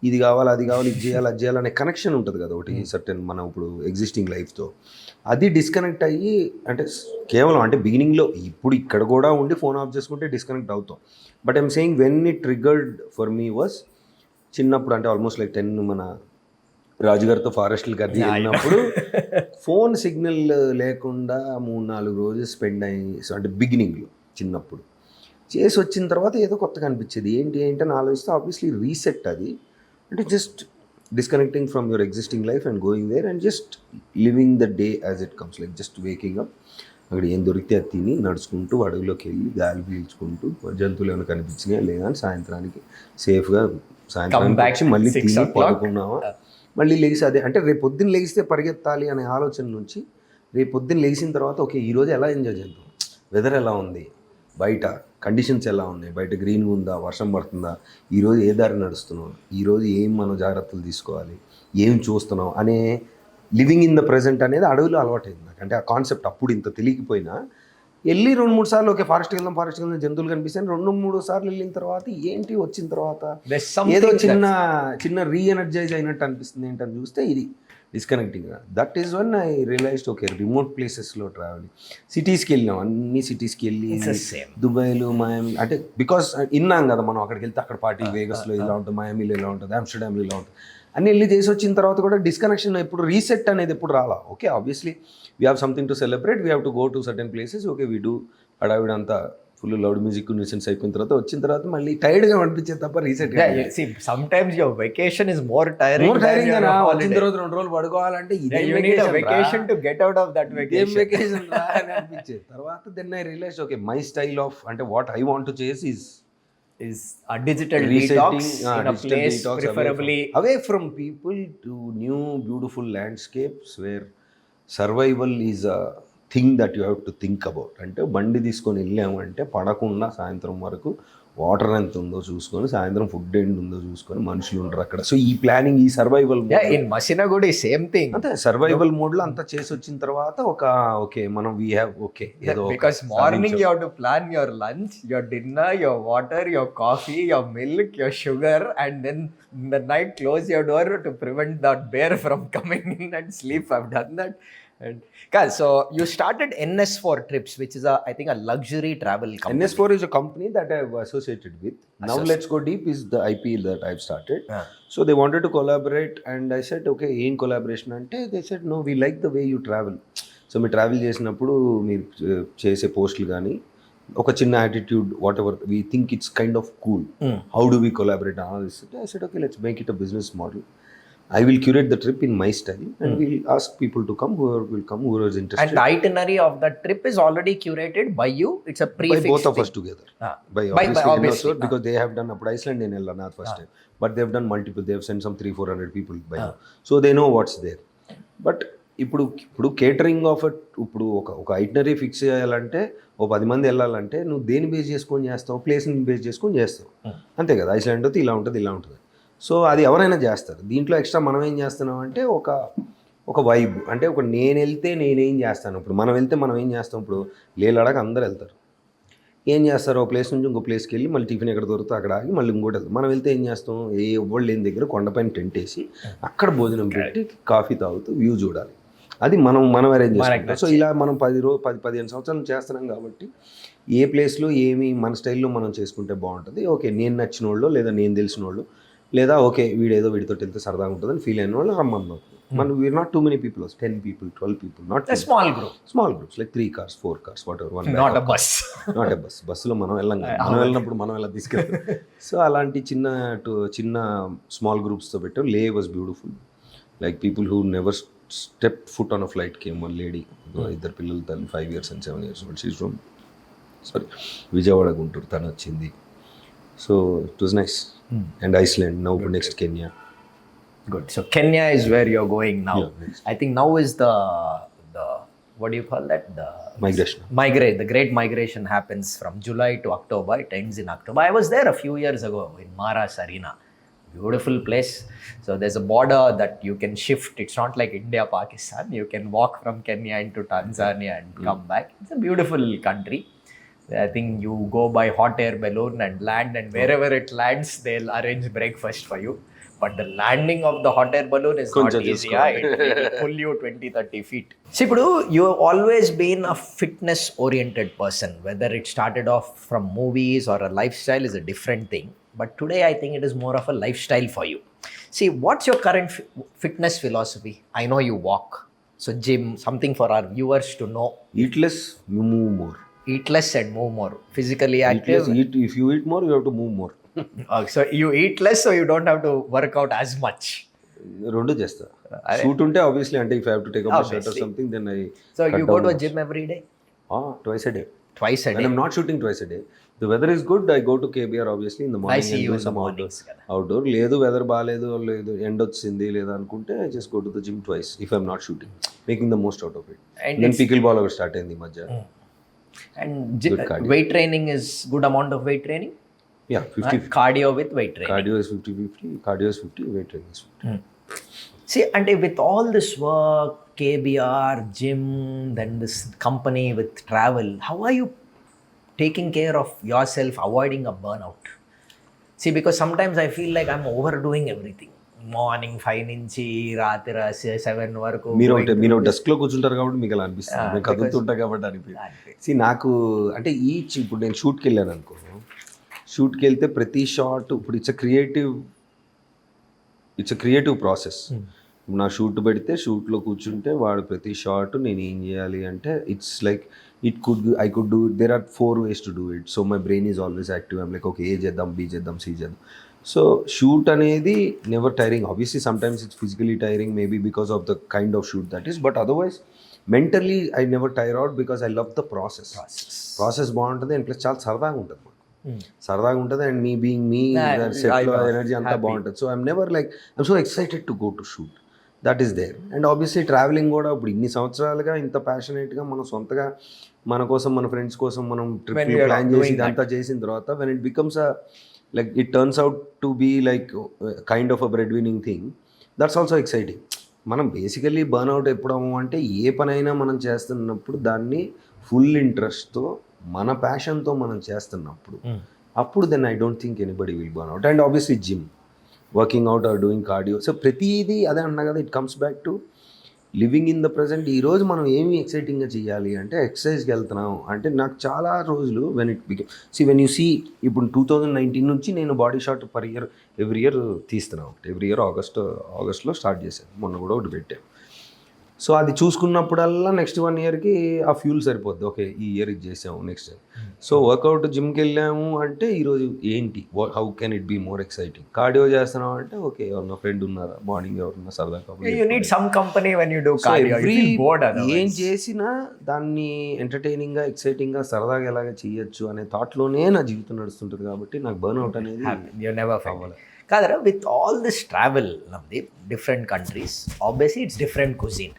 S2: ఇది కావాలి అది కావాలి ఇది చేయాలి అది చేయాలనే కనెక్షన్ ఉంటుంది కదా ఒకటి సర్టెన్ మనం ఇప్పుడు ఎగ్జిస్టింగ్ లైఫ్తో. అది డిస్కనెక్ట్ అయ్యి అంటే కేవలం అంటే బిగినింగ్లో ఇప్పుడు ఇక్కడ కూడా ఉండి ఫోన్ ఆఫ్ చేసుకుంటే డిస్కనెక్ట్ అవుతాం. But I'm saying when it triggered for me was చిన్నప్పుడు అంటే ఆల్మోస్ట్ లైక్ 10 మన రాజుగారితో ఫారెస్ట్లకి అది వెళ్ళినప్పుడు ఫోన్ సిగ్నల్ లేకుండా 3-4 రోజులు స్పెండ్ అయ్యి అంటే బిగినింగ్లో చిన్నప్పుడు చేసి వచ్చిన తర్వాత ఏదో కొత్తగా అనిపించేది. ఏంటి అని ఆలోచిస్తే ఆబ్వియస్లీ రీసెట్ అది అంటే just disconnecting from your existing life and going there and just living the day as it comes, like just waking up, అక్కడ ఏం దొరికితే అది తిని నడుచుకుంటూ అడవిలోకి వెళ్ళి గాలి పీల్చుకుంటూ జంతువులు ఏమైనా కనిపించినాయా లేదా అని సాయంత్రానికి సేఫ్గా సాయంత్రానికి వచ్చి మళ్ళీ తిని పడుకున్నావా, మళ్ళీ లేచి అదే అంటే రేపు పొద్దున్న లేగిస్తే పరిగెత్తాలి అనే ఆలోచన నుంచి రేపు పొద్దున్న లేచిన తర్వాత ఓకే ఈరోజు ఎలా ఎంజాయ్ చేద్దాం, వెదర్ ఎలా ఉంది, బయట కండిషన్స్ ఎలా ఉన్నాయి, బయట గ్రీన్గా ఉందా, వర్షం పడుతుందా, ఈరోజు ఏ దారి నడుస్తున్నాం, ఈరోజు ఏం మనం జాగ్రత్తలు తీసుకోవాలి, ఏం చూస్తున్నాం అనే లివింగ్ ఇన్ ద ప్రెజెంట్ అనేది అడవిలో అలవాటైంది నాకు. అంటే ఆ కాన్సెప్ట్ అప్పుడు ఇంత తెలియకపోయినా వెళ్ళి 2-3 సార్లు ఓకే ఫారెస్ట్కి వెళ్దాం జంతువులు కనిపిస్తాయి. 2-3 సార్లు వెళ్ళిన తర్వాత ఏంటి వచ్చిన తర్వాత ఏదో చిన్న రీఎనర్జైజ్ అయినట్టు అనిపిస్తుంది ఏంటని చూస్తే ఇది disconnecting. That is one I realized okay remote ప్లేసెస్లో ట్రావెలింగ్. సిటీస్కి వెళ్ళినాం, అన్ని సిటీస్కి వెళ్ళి దుబాయ్లో మయామి అంటే బికాస్ విన్నాం కదా మనం అక్కడికి వెళ్తే అక్కడ పార్టీ వేగస్లో ఇలా ఉంటుంది, మయామిలో ఇలా ఉంటుంది, ఆమ్స్టర్డామ్లో ఇలా ఉంటుంది అన్ని వెళ్ళి చేసి వచ్చిన తర్వాత కూడా డిస్కనెక్షన్ ఎప్పుడు రీసెట్ అనేది ఎప్పుడు రాలా. Okay obviously we have something to celebrate, we have to go to certain places, okay we do హడావిడంతా ఫుల్ లౌడ్ మ్యూజిక్ న్యూసెన్స్ అయిపోయిన తర్వాత వచ్చిన తర్వాత మళ్ళీ టైర్డ్గా అనిపించే తప్ప reset.
S1: sometimes your vacation is more tiring
S2: వచ్చిన తర్వాత 2 రోజులు పడుకోవాలంటే
S1: vacation to get out of that vacation
S2: అని అనిపించేది. తర్వాత then I realise okay my style of అంటే what I want to chase is
S1: a digital detox in a place preferably
S2: away from people to new beautiful landscapes where survival is a thing that you have to think about. అంటే బండి తీసుకొని వెళ్ళాము అంటే పడకుండా సాయంత్రం వరకు water ఎంత ఉందో చూసుకొని, సాయంత్రం ఫుడ్ ఏంటి ఉందో చూసుకొని, మనుషులు ఉంటారు అక్కడ. సో ఈ ప్లానింగ్ ఈ survival
S1: in Masinagudi same thing
S2: అంటే సర్వైవల్ మోడ్లో అంతా చేసి వచ్చిన తర్వాత ఒక ఓకే మనం వీ హ్యావ్ ఓకే ఏదో
S1: because morning you have to plan your lunch, your dinner, your water, your coffee, your milk, your sugar, and then in the night close your door to prevent that bear from coming in and sleep. I've done that. And so you started NS4 Trips, which is I think a luxury travel company.
S2: NS4 is a company that I've associated with. Now Let's Go Deep is the IP that I've started. So they wanted to collaborate and I said okay ఏం collaboration అంటే they said no we like the way you travel. So మీరు travel చేసినప్పుడు మీరు చేసే పోస్టులు కానీ ఒక చిన్న attitude whatever we think it's kind of cool, how do we collaborate ఆలోచిస్తుంటే I said okay let's make it a business model. I will curate the trip in my style and we'll ask people to come, whoever will come, whoever is interested.
S1: And the itinerary of the trip is already curated by you. It's a prefix.
S2: By both of us together. By obviously because they have done up Iceland in Ella not first time, but they have done multiple. They have sent some 300-400 people by now, so they know what's there. But ఇప్పుడు catering of ఇప్పుడు ఒక itinerary fix చేయాలంటే ఓ 10 మంది వెళ్ళాలంటే నువ్వు దేని base చేసుకొని చేస్తావు, ప్లేస్ని బేస్ చేసుకొని చేస్తావు అంతే కదా. ఐస్లాండ్ అయితే ఇలా ఉంటుంది ఇలా ఉంటుంది. సో అది ఎవరైనా చేస్తారు. దీంట్లో ఎక్స్ట్రా మనం ఏం చేస్తున్నాం అంటే ఒక వైబ్ అంటే ఒక నేను వెళ్తే నేనేం చేస్తాను. ఇప్పుడు మనం వెళ్తే మనం ఏం చేస్తాం, ఇప్పుడు లేలాడక అందరు వెళ్తారు, ఏం చేస్తారు ఒక ప్లేస్ నుంచి ఇంకో ప్లేస్కి వెళ్ళి మళ్ళీ టిఫిన్ ఎక్కడ దొరుకుతా అక్కడ ఆగి మళ్ళీ ఇంకోటి వెళ్తాం. మనం వెళ్తే ఏం చేస్తాం, ఏ ఎవ్వరు లేని దగ్గర కొండపైన టెంట్ వేసి అక్కడ భోజనం పెట్టి కాఫీ తాగుతూ వ్యూ చూడాలి. అది మనం అరేంజ్ చేసుకుంటాం. సో ఇలా మనం 10-15 సంవత్సరాలు చేస్తున్నాం కాబట్టి ఏ ప్లేస్లో ఏమి మన స్టైల్లో మనం చేసుకుంటే బాగుంటుంది. ఓకే నేను నచ్చిన వాళ్ళు లేదా నేను తెలిసిన వాళ్ళు లేదా ఓకే వీడేదో వీడితో వెళ్తే సరదాగా ఉంటుందని ఫీల్ అయిన వాళ్ళు రమ్మన్నాం. మనం we are not too many people, 10 people 12 people, not
S1: small
S2: groups like 3 cars 4 cars whatever,
S1: not a bus.
S2: బస్సులో మనం వెళ్ళినప్పుడు మనం ఎలా తీసుకెళ్తాం. సో అలాంటి చిన్న స్మాల్ గ్రూప్స్తో పెట్టాం. లే was beautiful, like people who never step foot on a flight came one lady, 2 పిల్లలు, తను 5 years and 7 years old. She's from Vijayawada Guntur, తను వచ్చింది. So it was nice. And Iceland, now next Kenya.
S1: Good. So Kenya is where you're going now. Yeah, I think now is the what do you call that? The
S2: migration.
S1: The great migration happens from July to October. It ends in October. I was there a few years ago in Maras Arena. Beautiful place. So there's a border that you can shift. It's not like India, Pakistan. You can walk from Kenya into Tanzania and come back. It's a beautiful country. I think you go by hot air balloon and land, and wherever it lands, they'll arrange breakfast for you. But the landing of the hot air balloon is not easy. It will pull you 20-30 feet. See, Pudu, you've always been a fitness-oriented person. Whether it started off from movies or a lifestyle is a different thing. But today, I think it is more of a lifestyle for you. See, what's your current fitness philosophy? I know you walk. So gym, something for our viewers to know.
S2: Eat less, you move more.
S1: Eat less and move more. Physically active.
S2: If you eat more, you have to move more.
S1: So you eat less, so you don't have to work out as much.
S2: రెండు చేస్తా. Shoot ఉంటే obviously అంటే if I have to take off my shirt or something, then I.
S1: So you go to a gym every day?
S2: Twice a day.
S1: Twice a day.
S2: When I'm not shooting twice a day. The weather is good, I go to KBR obviously in the morning.
S1: I see you in the mornings.
S2: Outdoor. లేదు weather బాగాలేదు లేదు ఎండ వచ్చింది లేదా అనుకుంటే I just go to the gym twice if I'm not shooting, making the most out of it. And then pickleball over start అయింది ఈ మధ్య.
S1: And weight training is good amount of weight training?
S2: Yeah, 50.
S1: Cardio with weight training.
S2: Cardio is 50-50. Cardio is 50. Weight training is 50.
S1: See, and with all this work, KBR, gym, then this company with travel, how are you taking care of yourself, avoiding a burnout? See, because sometimes I feel like I'm overdoing everything. Morning 5 నుంచి రాత్రి 7 వరకు
S2: మీరు డెస్క్లో కూర్చుంటారు కాబట్టి మీకు అలా అనిపిస్తుంది, నేను కదులుతుంటా కాబట్టి అనిపిస్తుంది. నాకు అంటే ఇప్పుడు నేను షూట్కి వెళ్ళాను అనుకో, షూట్కి వెళ్తే ప్రతి షాట్ ఇప్పుడు ఇట్స్ క్రియేటివ్ ప్రాసెస్. నా షూట్ పెడితే షూట్లో కూర్చుంటే వాడు ప్రతి షాట్ నేను ఏం చేయాలి అంటే it's like I could do there are 4 ways to do it. So my brain is always active. I'm like okay, A చేద్దాం, బి చేద్దాం, సి చేద్దాం. సో షూట్ అనేది never tiring. Obviously sometimes it's physically tiring, maybe because of the kind of shoot that is, but otherwise mentally I never tire out because I love the process బాగుంటుంది. And plus చాలా సరదాగా ఉంటుంది, సరదాగా ఉంటుంది. And me being మీ సెట్లో energy అంతా బాగుంటుంది. So I'm never like I'm so excited to go to shoot. That is there. And obviously travelling కూడా ఇప్పుడు ఇన్ని సంవత్సరాలుగా ఇంత ప్యాషనేట్గా మనం సొంతగా మన కోసం, మన ఫ్రెండ్స్ కోసం మనం ట్రిప్ ప్లాన్ చేసి ఇదంతా చేసిన తర్వాత when it becomes like it turns out to be like kind of a bread winning thing, that's also exciting. మనం బేసికల్లీ బర్న్అవుట్ ఎప్పుడము అంటే ఏ పనైనా మనం చేస్తున్నప్పుడు దాన్ని ఫుల్ ఇంట్రెస్ట్తో మన ప్యాషన్తో మనం చేస్తున్నప్పుడు అప్పుడు then I don't think anybody will burn out. And obviously gym, working out or doing cardio. So ప్రతిదీ అదే అన్నా కదా, it comes back to living in the present. ఈరోజు మనం ఏమి ఎక్సైటింగ్గా చేయాలి అంటే ఎక్సర్సైజ్కి వెళ్తున్నాం అంటే నాకు చాలా రోజులు వెన్ యూ సీ ఇప్పుడు 2019 నుంచి నేను బాడీ షాట్ ఎవ్రీ ఇయర్ తీస్తున్నాను. ఎవ్రీ ఇయర్ ఆగస్ట్లో స్టార్ట్ చేశాను, మొన్న కూడా ఒకటి పెట్టాను. సో అది చూసుకున్నప్పుడల్లా నెక్స్ట్ 1 yearకి ఆ ఫ్యూల్ సరిపోద్ది. ఓకే, ఈ ఇయర్ ఇది చేసాము, నెక్స్ట్ ఇయర్. సో వర్కౌట్ జిమ్కి వెళ్ళాము అంటే ఈరోజు ఏంటి, how can it be more exciting. Cardio చేస్తున్నాం అంటే ఓకే, ఎవరన్నా ఫ్రెండ్ ఉన్నారా, మార్నింగ్ ఎవరన్నా సరదాగా ఏం చేసినా దాన్ని ఎంటర్టైనింగ్గా, ఎక్సైటింగ్గా, సరదాగా ఎలాగ చేయొచ్చు అనే థాట్లోనే నా జీవితం నడుస్తుంటుంది. కాబట్టి నాకు బర్న్అవుట్ అనేది
S1: అవ్వాలి. Kadara, with all this travel, Navdeep, different countries, obviously it's different cuisine.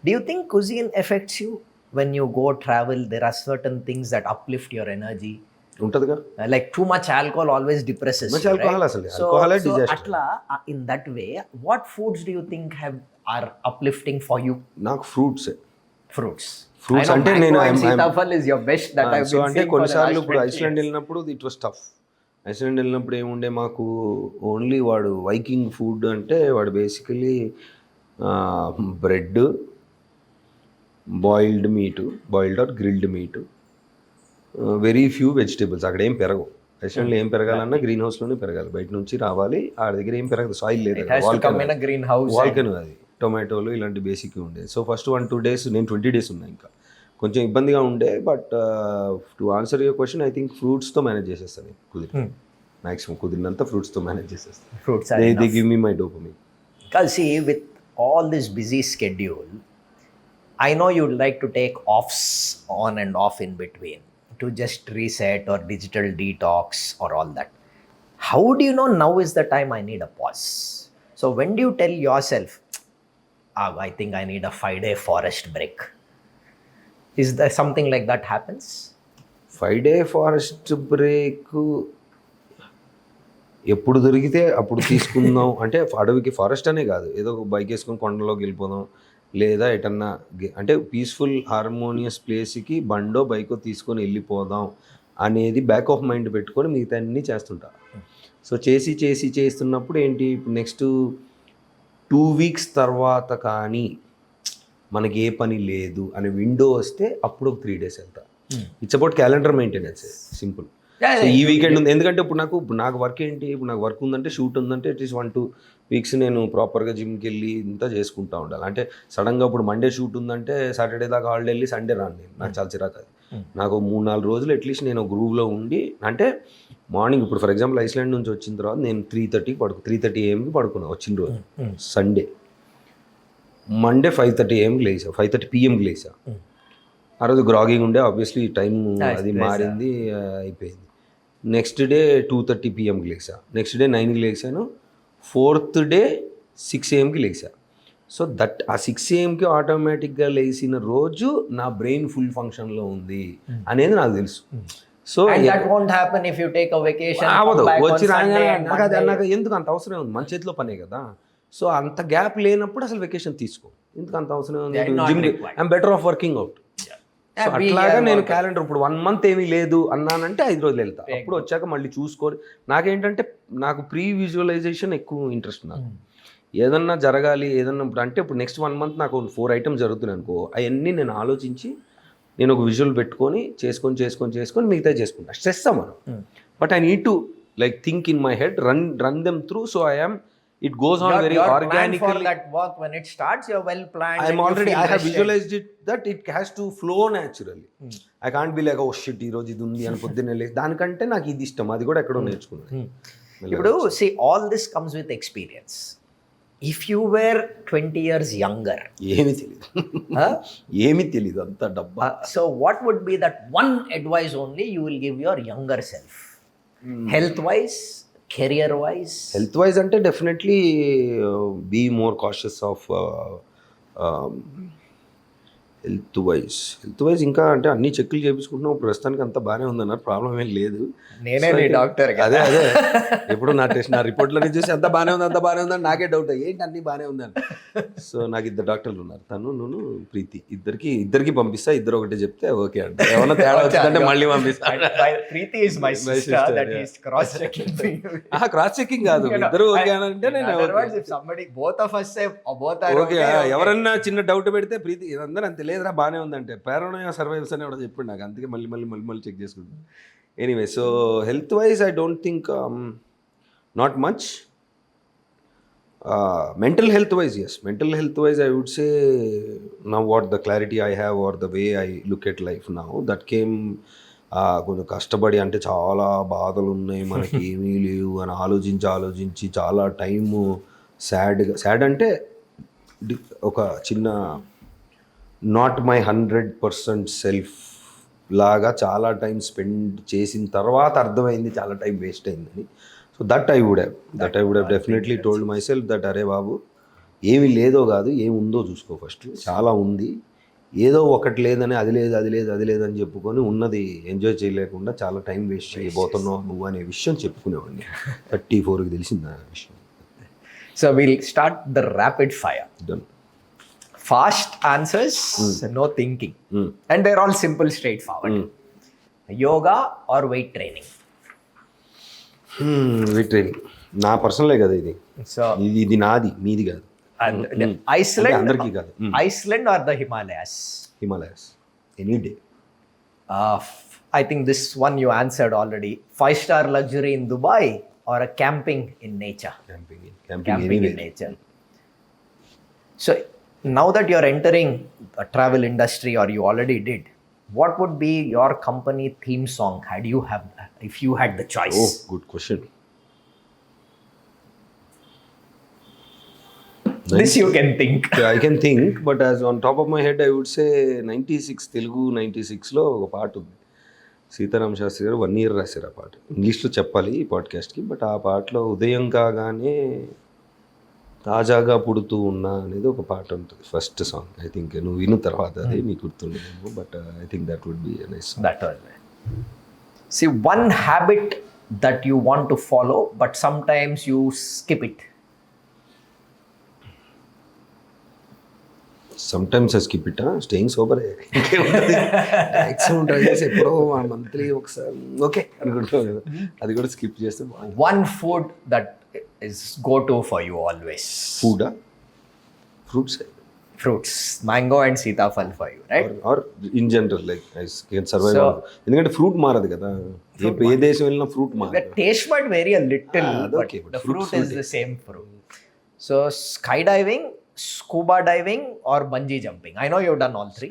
S1: Do you think cuisine affects you when you go travel? There are certain things that uplift your energy.
S2: ఉంటదిగా,
S1: like too much alcohol always depresses you,
S2: alcohol
S1: right?
S2: అసలు alcohol is disaster.
S1: Atla, in that way, what foods do you think are uplifting for you?
S2: నాకు fruits
S1: అంటే నేను Sitaphal is your best that I've been
S2: అంటే కొన్నిసార్లు ఇప్పుడు Iceland వెళ్ళినప్పుడు it was tough. Iceland వెళ్ళినప్పుడు ఏముండే మాకు ఓన్లీ వాడు వైకింగ్ ఫుడ్ అంటే వాడు basically bread, boiled or grilled meat, very few vegetables. అక్కడ ఏం పెరగవు. ఐస్లాండ్లో ఏం పెరగాలన్నా గ్రీన్ హౌస్లోనే పెరగాలి, బయట నుంచి రావాలి. ఆ దగ్గర ఏం పెరగదు, సాయిల్ లేదు, వాల్కెనో అది. టొమాటోలు ఇలాంటి బేసిక్ ఉండేది. సో ఫస్ట్ 1-2 days నేను 20 days ఉన్నా, ఇంకా కొంచెం ఇబ్బందిగా ఉండే. But to answer your question, I think ఫ్రూట్స్తో మేనేజ్ చేసేస్తాను. మ్యాక్సిమం కుదిరినంత ఫ్రూట్స్తో మేనేజ్ చేసేస్తాను.
S1: Fruits
S2: they give me my dopamine.
S1: Because see, with all this busy schedule, I know you'd like to take offs on and off in between to just reset or digital detox or all that. How do you know now is the time I need a pause? So when do you tell yourself, I think I need a 5-day forest break? Is there something like that happens?
S2: 5-day forest break ఎప్పుడు దొరికితే అప్పుడు తీసుకుందాం. అంటే అడవికి, forest అనే కాదు, ఏదో ఒక బైక్ వేసుకొని కొండలోకి వెళ్ళిపోదాం, లేదా ఎటన్నా అంటే పీస్ఫుల్ హార్మోనియస్ ప్లేస్కి బండో బైకో తీసుకొని వెళ్ళిపోదాం అనేది బ్యాక్ ఆఫ్ మైండ్ పెట్టుకొని మిగతా అన్నీ చేస్తుంటా. సో చేస్తున్నప్పుడు ఏంటి, ఇప్పుడు నెక్స్ట్ 2 weeks తర్వాత కానీ మనకి ఏ పని లేదు అనే విండో వస్తే అప్పుడు ఒక 3 days వెళ్తా. It's about calendar maintenance, simple. So ఈ వీకెండ్ ఉంది, ఎందుకంటే ఇప్పుడు నాకు వర్క్ ఏంటి, ఇప్పుడు నాకు వర్క్ ఉందంటే, షూట్ ఉందంటే అట్లీస్ట్ 1-2 weeks నేను ప్రాపర్గా జిమ్కి వెళ్ళి ఇంత చేసుకుంటూ ఉండాలి. అంటే సడన్గా ఇప్పుడు మండే షూట్ ఉందంటే సాటర్డే దాకా హాలిడే వెళ్ళి సండే రాను నేను, నాకు చాలా చిరాకు అది. నాకు 3-4 రోజులు అట్లీస్ట్ నేను గ్రూవ్లో ఉండి, అంటే మార్నింగ్ ఇప్పుడు ఫర్ ఎగ్జాంపుల్ ఐస్లాండ్ నుంచి వచ్చిన తర్వాత నేను 3:30 AM పడుకున్నా వచ్చిన రోజు సండే. మండే 5:30 AM లేసా, 5:30 PM లేసా. ఆ రోజు గ్రాగింగ్ ఉండే, ఆబ్వియస్లీ టైం అది మారింది, అయిపోయింది. నెక్స్ట్ డే 2:30 PM లేసా, నెక్స్ట్ డే 9కి లేసాను, 4th day 6 AM లేసా. సో దట్ ఆ 6 AM ఆటోమేటిక్గా లేచిన రోజు నా బ్రెయిన్ ఫుల్ ఫంక్షన్లో ఉంది అనేది నాకు తెలుసు. సో
S1: వచ్చి
S2: రాగానే నాకు ఎందుకు అంత అవసరం ఉంది, మన చేతిలో పనే కదా. సో అంత గ్యాప్ లేనప్పుడు అసలు వెకేషన్ తీసుకో, ఎందుకు అంత అవసరం
S1: They are not
S2: gym,
S1: required.
S2: I'm better of working out. So అట్లాగా నేను క్యాలెండర్ ఇప్పుడు 1 month ఏమీ లేదు అన్నానంటే 5 రోజులు వెళ్తా, అప్పుడు వచ్చాక మళ్ళీ చూసుకొని. నాకేంటంటే నాకు ప్రీ విజువలైజేషన్ ఎక్కువ ఇంట్రెస్ట్ నాకు. ఏదన్నా జరగాలి ఏదన్నా ఇప్పుడు అంటే ఇప్పుడు నెక్స్ట్ 1 month నాకు 4 items జరుగుతున్నాయి అనుకో, అవన్నీ నేను ఆలోచించి నేను ఒక విజువల్ పెట్టుకొని చేసుకొని మిగతా చేసుకుంటా. స్ట్రెస్ అవ్వను, but I need to like think in my head, run them through. So I am, it goes on very organically.
S1: For that work, when it starts, you're well planned.
S2: I have visualized it that it has to flow naturally. I can't be like, oh shit, ఈ రోజు ఇది ఉంది అని పొద్దున్నే లేచి, దానికంటే నాకు ఇది ఇష్టం, అది కూడా ఎక్కడో నేర్చుకున్నాను.
S1: ఇప్పుడు see, all this comes with experience. If you were 20 years younger,
S2: ఏమీ తెలియదు అంత డబ్బా.
S1: So what would be that one advice only you will give your younger self, health wise, career wise?
S2: Health wise అంటే definitely be more cautious of health wise ఇంకా అంటే అన్ని చెక్లు చేయించుకుంటున్నాం ప్రస్తుతానికి, అంతా బాగానే ఉందన్నారు, ప్రాబ్లం ఏం లేదు.
S1: నేనే డాక్టర్.
S2: అదే ఎప్పుడు నా రిపోర్ట్లని చూసి అంత బాగానే ఉందని నాకే డౌట్, ఏంటి అన్ని బాగానే ఉందని. సో నాకు 2 డాక్టర్లు ఉన్నారు, తను నేను ప్రీతి, ఇద్దరికి పంపిస్తా, ఇద్దరు ఒకటే చెప్తే ఓకే అంటే, ఏమన్నా తేడా వచ్చిందంటే మళ్ళీ పంపిస్తా.
S1: ప్రీతి is my sister that is cross checking.
S2: Cross checking కాదు, ఇద్దరు ఓకే అంటే నేను
S1: if somebody, both of us say both are
S2: okay. ఎవరన్నా చిన్న డౌట్ పెడితే ప్రీతి ఇదందరూ అంతే లేదురా బాగానే ఉందంటే, పారానోయా సర్వైవల్స్ అని కూడా చెప్పాడు నాకు, అందుకే మళ్ళీ చెక్ చేసుకుంటాను. Anyway, so health wise I don't think not much. Mental health wise, yes. Mental health wise, I would say now what the clarity I have or the way I look at life now, that came కొంచెం కష్టపడి, అంటే చాలా బాధలు ఉన్నాయి మనకి ఏమీ లేవు అని ఆలోచించి చాలా టైము సాడ్ అంటే ఒక చిన్న నాట్ మై 100% సెల్ఫ్ లాగా చాలా టైం స్పెండ్ చేసిన తర్వాత అర్థమైంది చాలా టైం వేస్ట్ అయిందని. So that I would have definitely told myself దట్ అరే బాబు, ఏమి లేదో కాదు ఏమి ఉందో చూసుకో, ఫస్ట్ చాలా ఉంది, ఏదో ఒకటి లేదని అది లేదు అని చెప్పుకొని ఉన్నది ఎంజాయ్ చేయలేకుండా చాలా టైం వేస్ట్ చేయబోతున్నావు నువ్వు అనే విషయం చెప్పుకునేవాడిని. 34కి తెలిసింది ఆ విషయం.
S1: So we'll start the rapid fire.
S2: Done.
S1: Fast answers, no thinking. And they're all simple, straightforward. Yoga or weight training?
S2: Weight training. నా పర్సనలే కదా ఇది.
S1: So
S2: ఇది నాది, మీది కాదు.
S1: Iceland,
S2: అందరికీ కాదు.
S1: Iceland or the Himalayas?
S2: Himalayas. Any day.
S1: I think this one you answered already. 5-star luxury in Dubai or a camping in nature? Camping in nature. So now that you're entering a travel industry, or you already did, what would be your company theme song if you had the choice?
S2: Oh, good question.
S1: This you can think.
S2: Yeah, I can think, but as on top of my head I would say 96 Telugu 96లో ఒక పాట ఉంది, సీతారామ శాస్త్రి గారు 1 year రాశారు ఆ పాట. ఇంగ్లీష్లో చెప్పాలి ఈ పాడ్కాస్ట్కి, బట్ ఆ పాటలో ఉదయం కాగానే తాజాగా పుడుతూ ఉన్నా అనేది ఒక పాట ఉంటుంది, ఫస్ట్ సాంగ్. ఐ థింక్ నువ్వు విన్న తర్వాత అది నీకు గుర్తుండేమో, but I think that would be a nice song.
S1: That was it. See, one habit that you want to follow but sometimes you skip it.
S2: Sometimes I skip it. Staying sober maximum try చేసి ఎప్పుడో monthly ఒకసారి okay అనుకుంటాం కదా, అది కూడా skip చేస్తే.
S1: One food that is go to for you always.
S2: ఫుడా?
S1: Fruits, mango and sitafal for you, right?
S2: Or in general, like I can survive. ఎందుకంటే fruit మారదు కదా, ఏ దేశం వెళ్ళినా ఫ్రూట్ మారదు.
S1: The taste might vary a little, but the fruit is the same fruit. So skydiving, scuba diving or bungee jumping? I know you've done all 3.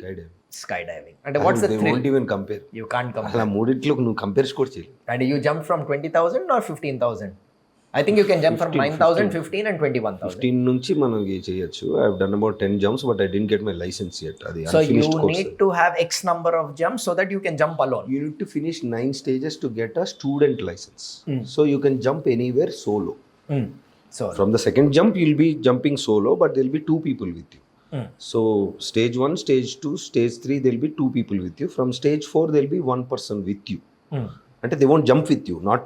S1: Skydiving. And what's the thrill?
S2: Won't even compare.
S1: You can't compare.
S2: అలా మూడిట్లో నువ్వు compare కూడా చేయలేవు.
S1: And you jump from 20,000 or 15,000? I think you can jump from 9,000, 15 and 21,000.
S2: 15 నుంచి మనం చేయొచ్చు. I have done about 10 jumps, but I didn't get my license yet. అది
S1: So you
S2: unfinished course.
S1: need to have X number of jumps so that you can jump alone.
S2: You need to finish 9 stages to get a student license. So you can jump anywhere solo.
S1: So
S2: From the second jump, you'll be jumping solo, but there'll be 2 people with you. So stage 1, stage 2, stage 3, there'll be 2 people with you. From stage 4, there'll be 1 person with you. అంటే they won't jump with you, not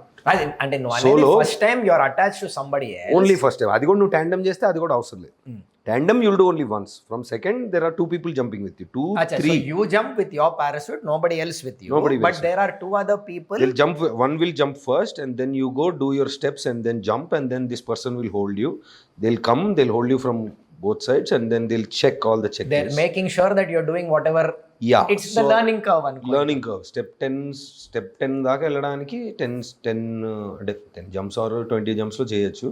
S1: అంటే నువ్వు
S2: Solo.
S1: First time you are attached to somebody
S2: only first time. అది కూడా నువ్వు tandem చేస్తే అది కూడా అవసరం లేదు. Tandem you'll do only once. From second there are 2 people jumping with you, 2 3.
S1: So you jump with your parachute, nobody else with you.
S2: Nobody
S1: But
S2: else.
S1: there are 2 other people.
S2: They'll jump, one will jump first and then you go do your steps and then jump, and then this person will hold you. They'll come, they'll hold you from both sides and then they'll check all the checklists.
S1: They're making sure that you're doing whatever.
S2: Yeah.
S1: It's the learning curve.
S2: Learning curve. Step 10 దాకా వెళ్ళడానికి 10 అంటే 10 jumps or 20 jumps లో చేయొచ్చు.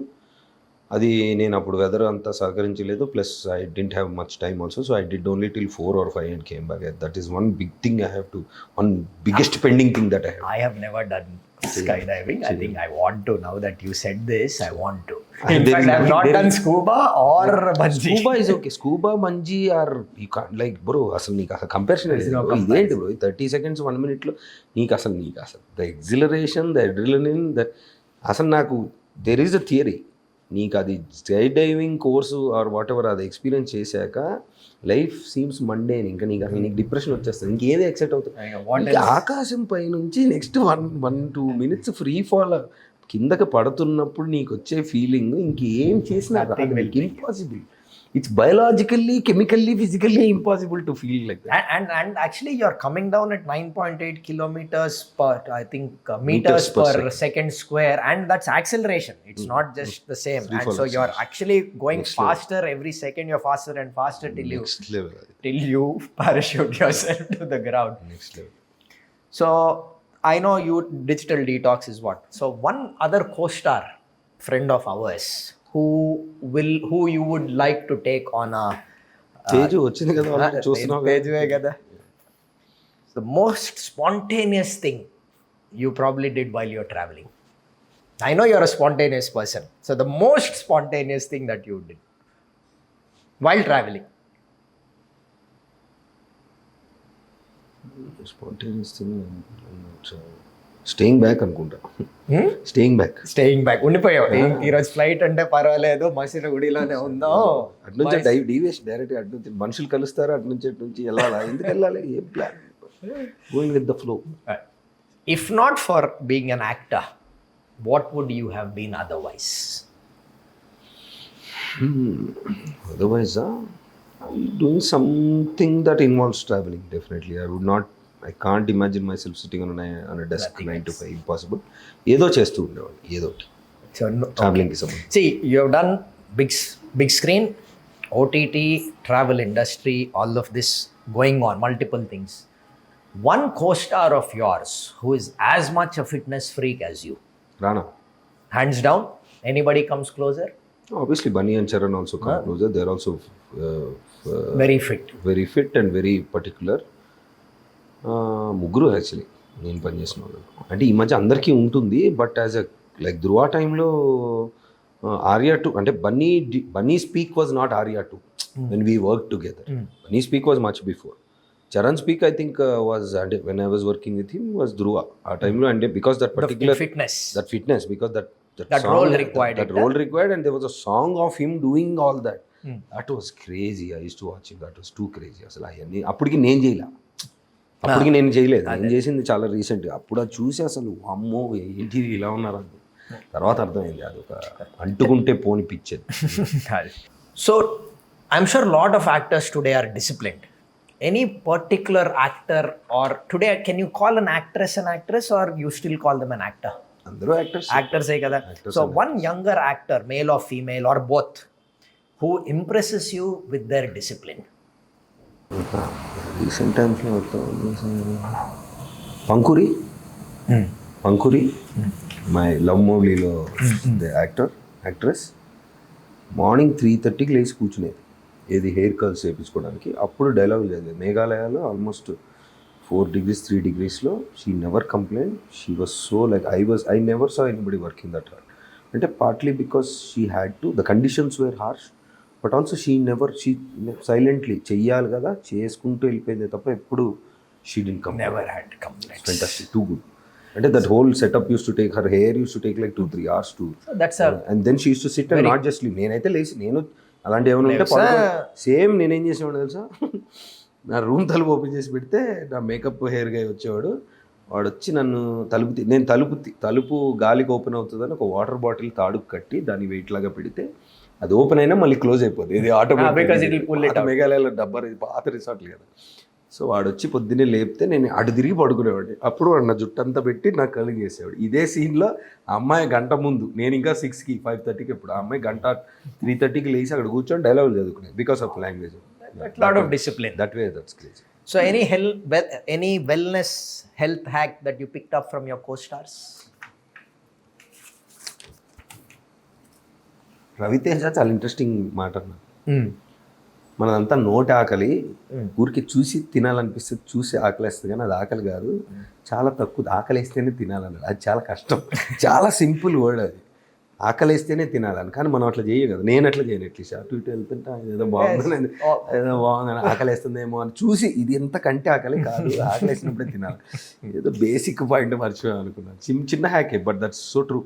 S2: అది నేను అప్పుడు weather అంతా సహకరించలేదు, plus I didn't have much time also, so I did only till 4 or 5 and came back. That is one big thing I have to, one biggest pending thing that I have.
S1: I have never done skydiving. I think I want to, now that you said this, I want to. In
S2: There
S1: fact,
S2: is-
S1: I have not
S2: there
S1: done
S2: is-
S1: scuba or bungee.
S2: Scuba is okay. Scuba, bungee are, you can't, like bro, అసలు నీకు అసలు comparison
S1: There is no
S2: లేదు. ఇదేంటి bro 30 seconds 1 minute లో నీకు అసలు the exhilaration, the adrenaline, the అసలు నాకు దెర్ ఈజ్ అ థియరీ, నీకు అది skydiving course or whatever అది ఎక్స్పీరియన్స్ చేశాక లైఫ్ సీమ్స్ మండే, ఇంకా నీకు అసలు నీకు డిప్రెషన్ వచ్చేస్తుంది, ఇంకేది ఎక్సైట్ అవుతుంది.
S1: What
S2: ఇంకా ఆకాశం పై నుంచి నెక్స్ట్ 1-2 minutes ఫ్రీ ఫాల్ కిందకి పడుతున్నప్పుడు నీకు వచ్చే ఫీలింగ్ ఇంకేం చేసినా impossible. It's biologically, chemically, physically impossible to feel like that.
S1: And actually you're coming down at 9.8 kilometers per, I think, meters per second square, and that's acceleration. It's not just the same. And so you're actually going faster every second. You're faster and faster till
S2: Next level.
S1: till you parachute yourself to the ground.
S2: Next level.
S1: So I know you, digital detox is what. So one other co-star friend of ours who you would like to take on a
S2: Teju వచ్చింది కదా, వాళ్ళు చూస్తున్నావు కదా.
S1: Tejuve kada. The most spontaneous thing you probably did while you're traveling. I know you're a spontaneous person. So the most spontaneous thing that you did while traveling.
S2: Spontaneous thing, staying back అనుకుంటా. Staying back
S1: ఉండిపోయావు ఈరోజు flight అంటే పర్వాలేదు, మసీదు గుడిలోనే ఉందాం,
S2: అటు నుంచి deviation direct అటు నుంచి మనుషులు కలుస్తారు, అటు నుంచి వెళ్ళాలా, ఎందుకు వెళ్ళాలి, ఏం plan, going with the flow.
S1: If not for being an actor, what would you have been otherwise?
S2: Otherwise, doing something that involves traveling, definitely. I can't imagine myself sitting on a desk 9 to 5, impossible. ఏదో చేస్తూ ఉండేవాడు, ఏదో
S1: So
S2: ట్రావెలింగ్కి సంబంధించి.
S1: see, you have done big screen, OTT, travel industry, all of this going on, multiple things. One co-star of yours who is as much a fitness freak as you,
S2: Rana,
S1: hands down, anybody comes closer?
S2: obviously Bunny and Charan also come closer. They're also
S1: Very fit.
S2: very fit and very particular. ముగ్గురు actually నేను పనిచేసిన వాళ్ళు. అంటే ఈ మధ్య అందరికీ ఉంటుంది, but as a like Dhruva టైంలో ఆర్యా 2 అంటే Bunny speak was not Arya 2 when we work together. Bunny speak was much before. Charan speak I think was, అంటే when I was working with him was Dhruva ఆ టైంలో. అంటే because that particular
S1: fitness
S2: because that
S1: role required
S2: that role required, and there was a song of him doing all that. That was crazy. I used to watch it. That was too crazy. అసలు అవన్నీ అప్పటికి నేను చేయలేదు, నేను చేసింది చాలా రీసెంట్గా. అప్పుడు అది చూసి అసలు అమ్మో ఏంటి ఇలా ఉన్నారు, తర్వాత అర్థమైంది అది ఒక అంటుకుంటే పోని పిచ్చేది.
S1: So I'm sure a lot of actors today are disciplined. Any particular actor, or today can you call an actress an actress, or you still call them an actor?
S2: అందరూ
S1: Actors ఏ కదా. So one younger actor, male or female or both, who impresses you with their discipline?
S2: Recent టైమ్స్లో Pankhuri my love మూవీలో actress morning 3:30కి లేచి కూర్చునేది, ఏది hair curls చేయించుకోవడానికి. అప్పుడు డైలాగులు చదివేది. మేఘాలయాలో ఆల్మోస్ట్ 4 degrees 3 degreesలో she never complained. She was so like I never saw anybody working that hard. అంటే partly because she had to, the conditions were harsh, but also she silently చెయ్యాలి కదా, చేసుకుంటూ వెళ్ళిపోయింది తప్ప ఎప్పుడు she didn't complain. Fantastic, too good. అంటే that whole setup used to take, her hair used to take like 2-3 hours to, and then she used to sit and not just leave. నేనైతే లేచి, నేను అలాంటి ఏమైనా ఉంటే సేమ్ నేనేం చేసేవాడు తెలుసా, నా రూమ్ తలుపు ఓపెన్ చేసి పెడితే నా మేకప్ హెయిర్ గా వచ్చేవాడు, వాడు వచ్చి నన్ను నేను తలుపు గాలికి ఓపెన్ అవుతుందని ఒక వాటర్ బాటిల్ తాడుకు కట్టి దాన్ని వెయిట్ లాగా పెడితే అది ఓపెన్ అయినా మళ్ళీ క్లోజ్ అయిపోతుంది. ఇది ఆటోమేటిక్. మేఘాలయలో డబ్బర్, ఇది పాత రిసార్ట్లు కదా. సో వాడు వచ్చి పొద్దున్నే లేపితే నేను అటు తిరిగి పడుకునేవాడిని. అప్పుడు వాడు నా జుట్టు అంతా పెట్టి నాకు కలిగి చేసేవాడు. ఇదే సీన్లో ఆ అమ్మాయి గంట ముందు, నేను ఇంకా 6కి 5:30కి ఎప్పుడు, ఆ అమ్మాయి గంట 3:30కి లేచి అక్కడ కూర్చొని డైలాగులు చదువుకునేది because of language.
S1: Lot of discipline.
S2: That way that's crazy.
S1: So any wellness health hack that you picked up from your co-stars?
S2: Ravi Teja చాలా ఇంట్రెస్టింగ్ మాట అన్న. మనదంతా నోటి ఆకలి, ఊరికి చూసి తినాలనిపిస్తుంది, చూసి ఆకలిస్తుంది, కానీ అది ఆకలి కాదు, చాలా తక్కువ. ఆకలిస్తేనే తినాలన్నాడు. అది చాలా కష్టం, చాలా సింపుల్ వర్డ్ అది. ఆకలిస్తేనే తినాలని, కానీ మనం అట్లా చేయవు కదా. నేను అట్లా చేయను. అట్లీస్ట్ అటు ఇటు వెళ్తుంటా, ఏదో బాగుందని, ఏదో బాగుందని, ఆకలిస్తుందేమో అని చూసి, ఇది ఎంత కంటే ఆకలి కాదు, ఆకలిసినప్పుడే తినాలి. ఏదో బేసిక్ పాయింట్ మర్చిపోయాను అనుకున్నాను. చిన్న హ్యాకే, but that's so true.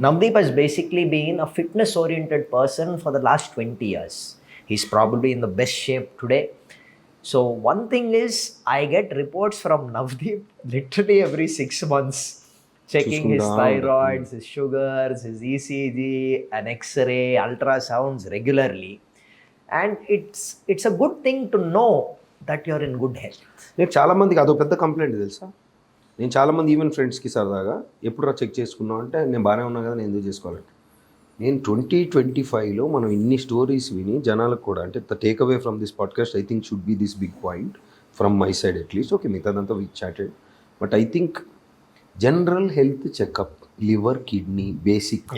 S1: Navdeep has basically been a fitness-oriented person for the last 20 years. He's probably in the best shape today. So one thing is, I get reports from Navdeep literally every 6 months, checking his thyroids, his sugars, his ECG, an X-ray, ultrasounds regularly. And it's a good thing to know that you're in good health.
S2: నేను చాలామందికి అదో పెద్ద complaint తెలుసా. నేను చాలామంది even ఫ్రెండ్స్కి సరదాగా ఎప్పుడు చెక్ చేసుకున్నావు అంటే, నేను బాగానే ఉన్నా కదా, నేను ఎందుకు చేసుకోవాలంటే, నేను 2025లో మనం ఇన్ని స్టోరీస్ విని జనాలకు కూడా, అంటే the takeaway from this podcast I think should be this big point from my side at least. Okay, మిగతాదంతా we chatted, but I think general health checkup, liver, kidney, basic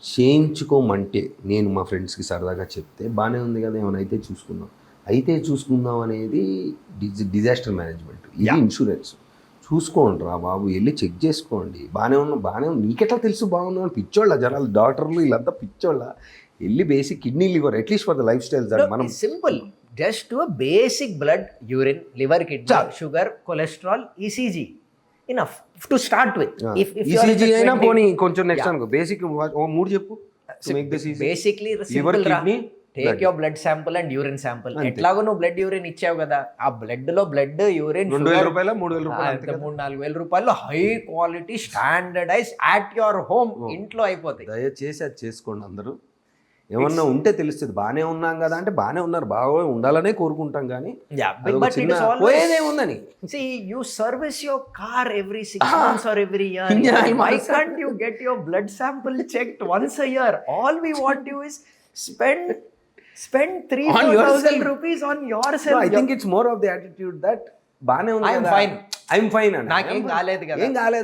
S2: చేయించుకోమంటే, నేను మా ఫ్రెండ్స్కి సరదాగా చెప్తే, బాగానే ఉంది కదా, ఏమైనా అయితే చూసుకుందాం అనేది డిజాస్టర్ మేనేజ్మెంట్. ఇది ఇన్సూరెన్స్. చూసుకోండి రా బాబు, వెళ్ళి చెక్ చేసుకోండి, బాగానే ఉంది, నీకెట్లా తెలుసు బాగున్నా అని. పిచ్చోళ్ళ జనాలు, డాక్టర్లు వీళ్ళంతా పిచ్చోళ్ళ. వెళ్ళి basic kidney, liver, at least for the lifestyle. మనం
S1: simple, just do basic blood, urine, liver, kidney, sugar, cholesterol, ECG, enough to start with. If
S2: ECG అయినా పోనీ కొంచెం నెక్స్ట్ అనుకో, బేసిక్ 3 చెప్పు.
S1: Basically liver, kidney, take your blood sample and urine sample. ఎట్లాగో నువ్వు blood urine ఇచ్చావు కదా, ఆ బ్లడ్ లో బ్లడ్ యూరిన్ 3,000-4,000 రూపాయలు high quality standardise at your home, ఇంట్లో అయిపోతాయి.
S2: దయచేసి అది చేసుకోండి అందరూ. ఏమన్నా ఉంటే తెలుస్తుంది. బాగానే ఉన్నాం కదా అంటే, బాగానే ఉన్నారు, బాగా ఉండాలనే కోరుకుంటాం, కానీ పోయేదేముందని.
S1: See, you service your car every 6 months or every year. Why can't you get your blood sample checked once a year? All we want you is spend 3,000-4,000 rupees on yourself.
S2: No, I think it's more of the attitude that బాగానే ఉంది కదా, I'm fine అని.
S1: నాకేం కాలేదు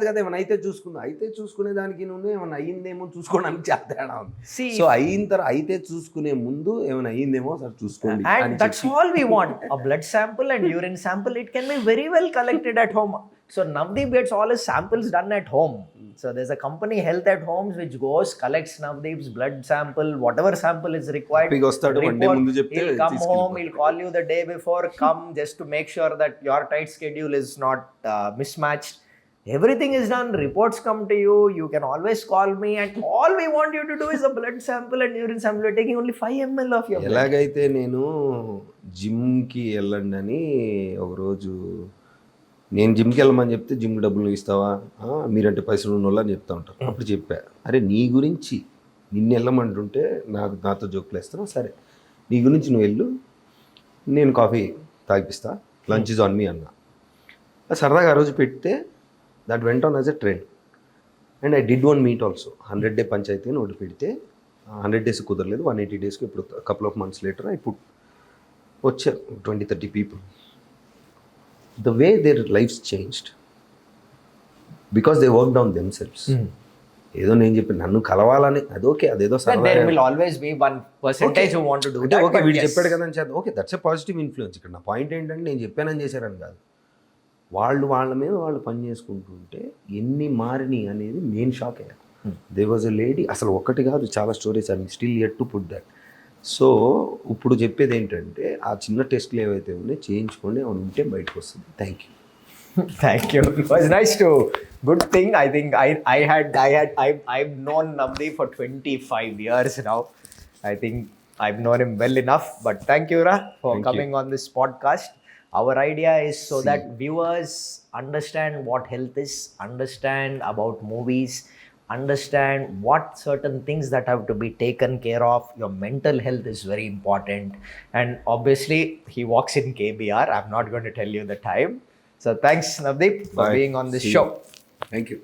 S1: కదా,
S2: ఏమైనా అయితే చూసుకుందాం. అయితే చూసుకునే దానికి నువ్వు ఏమైనా అయ్యిందేమో చూసుకోవడానికి చాలా తేడా ఉంది. సో అయిన తర్వాత అయితే చూసుకునే ముందు ఏమైనా అయ్యిందేమో సార్ చూసుకోండి.
S1: And that's all we want, a blood sample and urine sample. It can be very well collected at home. So Navdeep gets all his samples done at home. So there's a company, Health at Homes, which goes, collects Navdeep's blood sample, whatever sample is required. He'll come home, he'll call you the day before, come just to make sure that your tight schedule is not mismatched. Everything is done, reports come to you, you can always call me, and all we want you to do is a blood sample and urine sample. We're taking only 5 ml of your blood.
S2: ఎలాగైతే నేను జిమ్కి వెళ్ళండి అని ఒకరోజు, నేను జిమ్కి వెళ్ళమని చెప్తే, జిమ్ డబ్బులు ఇస్తావా, మీరంటే పైసలు ఉన్న వాళ్ళు అని చెప్తా ఉంటారు. అప్పుడు చెప్పా, అరే నీ గురించి నిన్ను వెళ్ళమంటుంటే నాతో జోకులు వేస్తాను, సరే నీ గురించి నువ్వు వెళ్ళు, నేను కాఫీ తాగిపిస్తా, లంచ్ ఇస్ ఆన్ మీ అన్నా. సరదాగా ఆ రోజు పెడితే that went on as a trend. And I did one meet also, 100 day panchayati అని ఒకటి పెడితే, 100 days కుదరలేదు, 180 daysకి ఇప్పుడు కపుల్ ఆఫ్ మంత్స్ లేటర్ ఇప్పుడు వచ్చారు 20-30 people. The way their lives changed because they worked on themselves. ఏదో నేను చెప్పి నన్ను కలవాలని, అదోకే, అదేదో
S1: there will always be 1% who want to do that.
S2: Okay, వీడు చెప్పాడు కదా అని చేద్దాం, okay, that's a positive influence. ఇక్కడ నా పాయింట్ ఏంటంటే, నేను చెప్పానని చేశారని కాదు, వాళ్ళ మీద వాళ్ళు పని చేసుకుంటుంటే ఎన్ని మారినాయి అనేది నేను షాక్ అయ్యాను. దేర్ వాజ్ ఎ లేడీ, అసలు ఒకటి కాదు, చాలా stories, I still yet to put that. So ఇప్పుడు చెప్పేది ఏంటంటే, ఆ చిన్న టెస్ట్లు ఏవైతే ఉన్నాయో చేయించుకోండి, అవును ఉంటే బయటకు వస్తుంది. Thank you.
S1: Thank you. It was nice to, good thing. I think I've known Navdeep for 25 years now. I think I've known him well enough. But thank you, Ra, for coming on this podcast. Our idea is so
S2: See.
S1: that viewers understand what health is, understand about movies, understand what certain things that have to be taken care of. Your mental health is very important. And obviously, he walks in KBR. I'm not going to tell you the time. So thanks, Navdeep, for
S2: Bye.
S1: being on this
S2: See you.
S1: show.
S2: Thank you.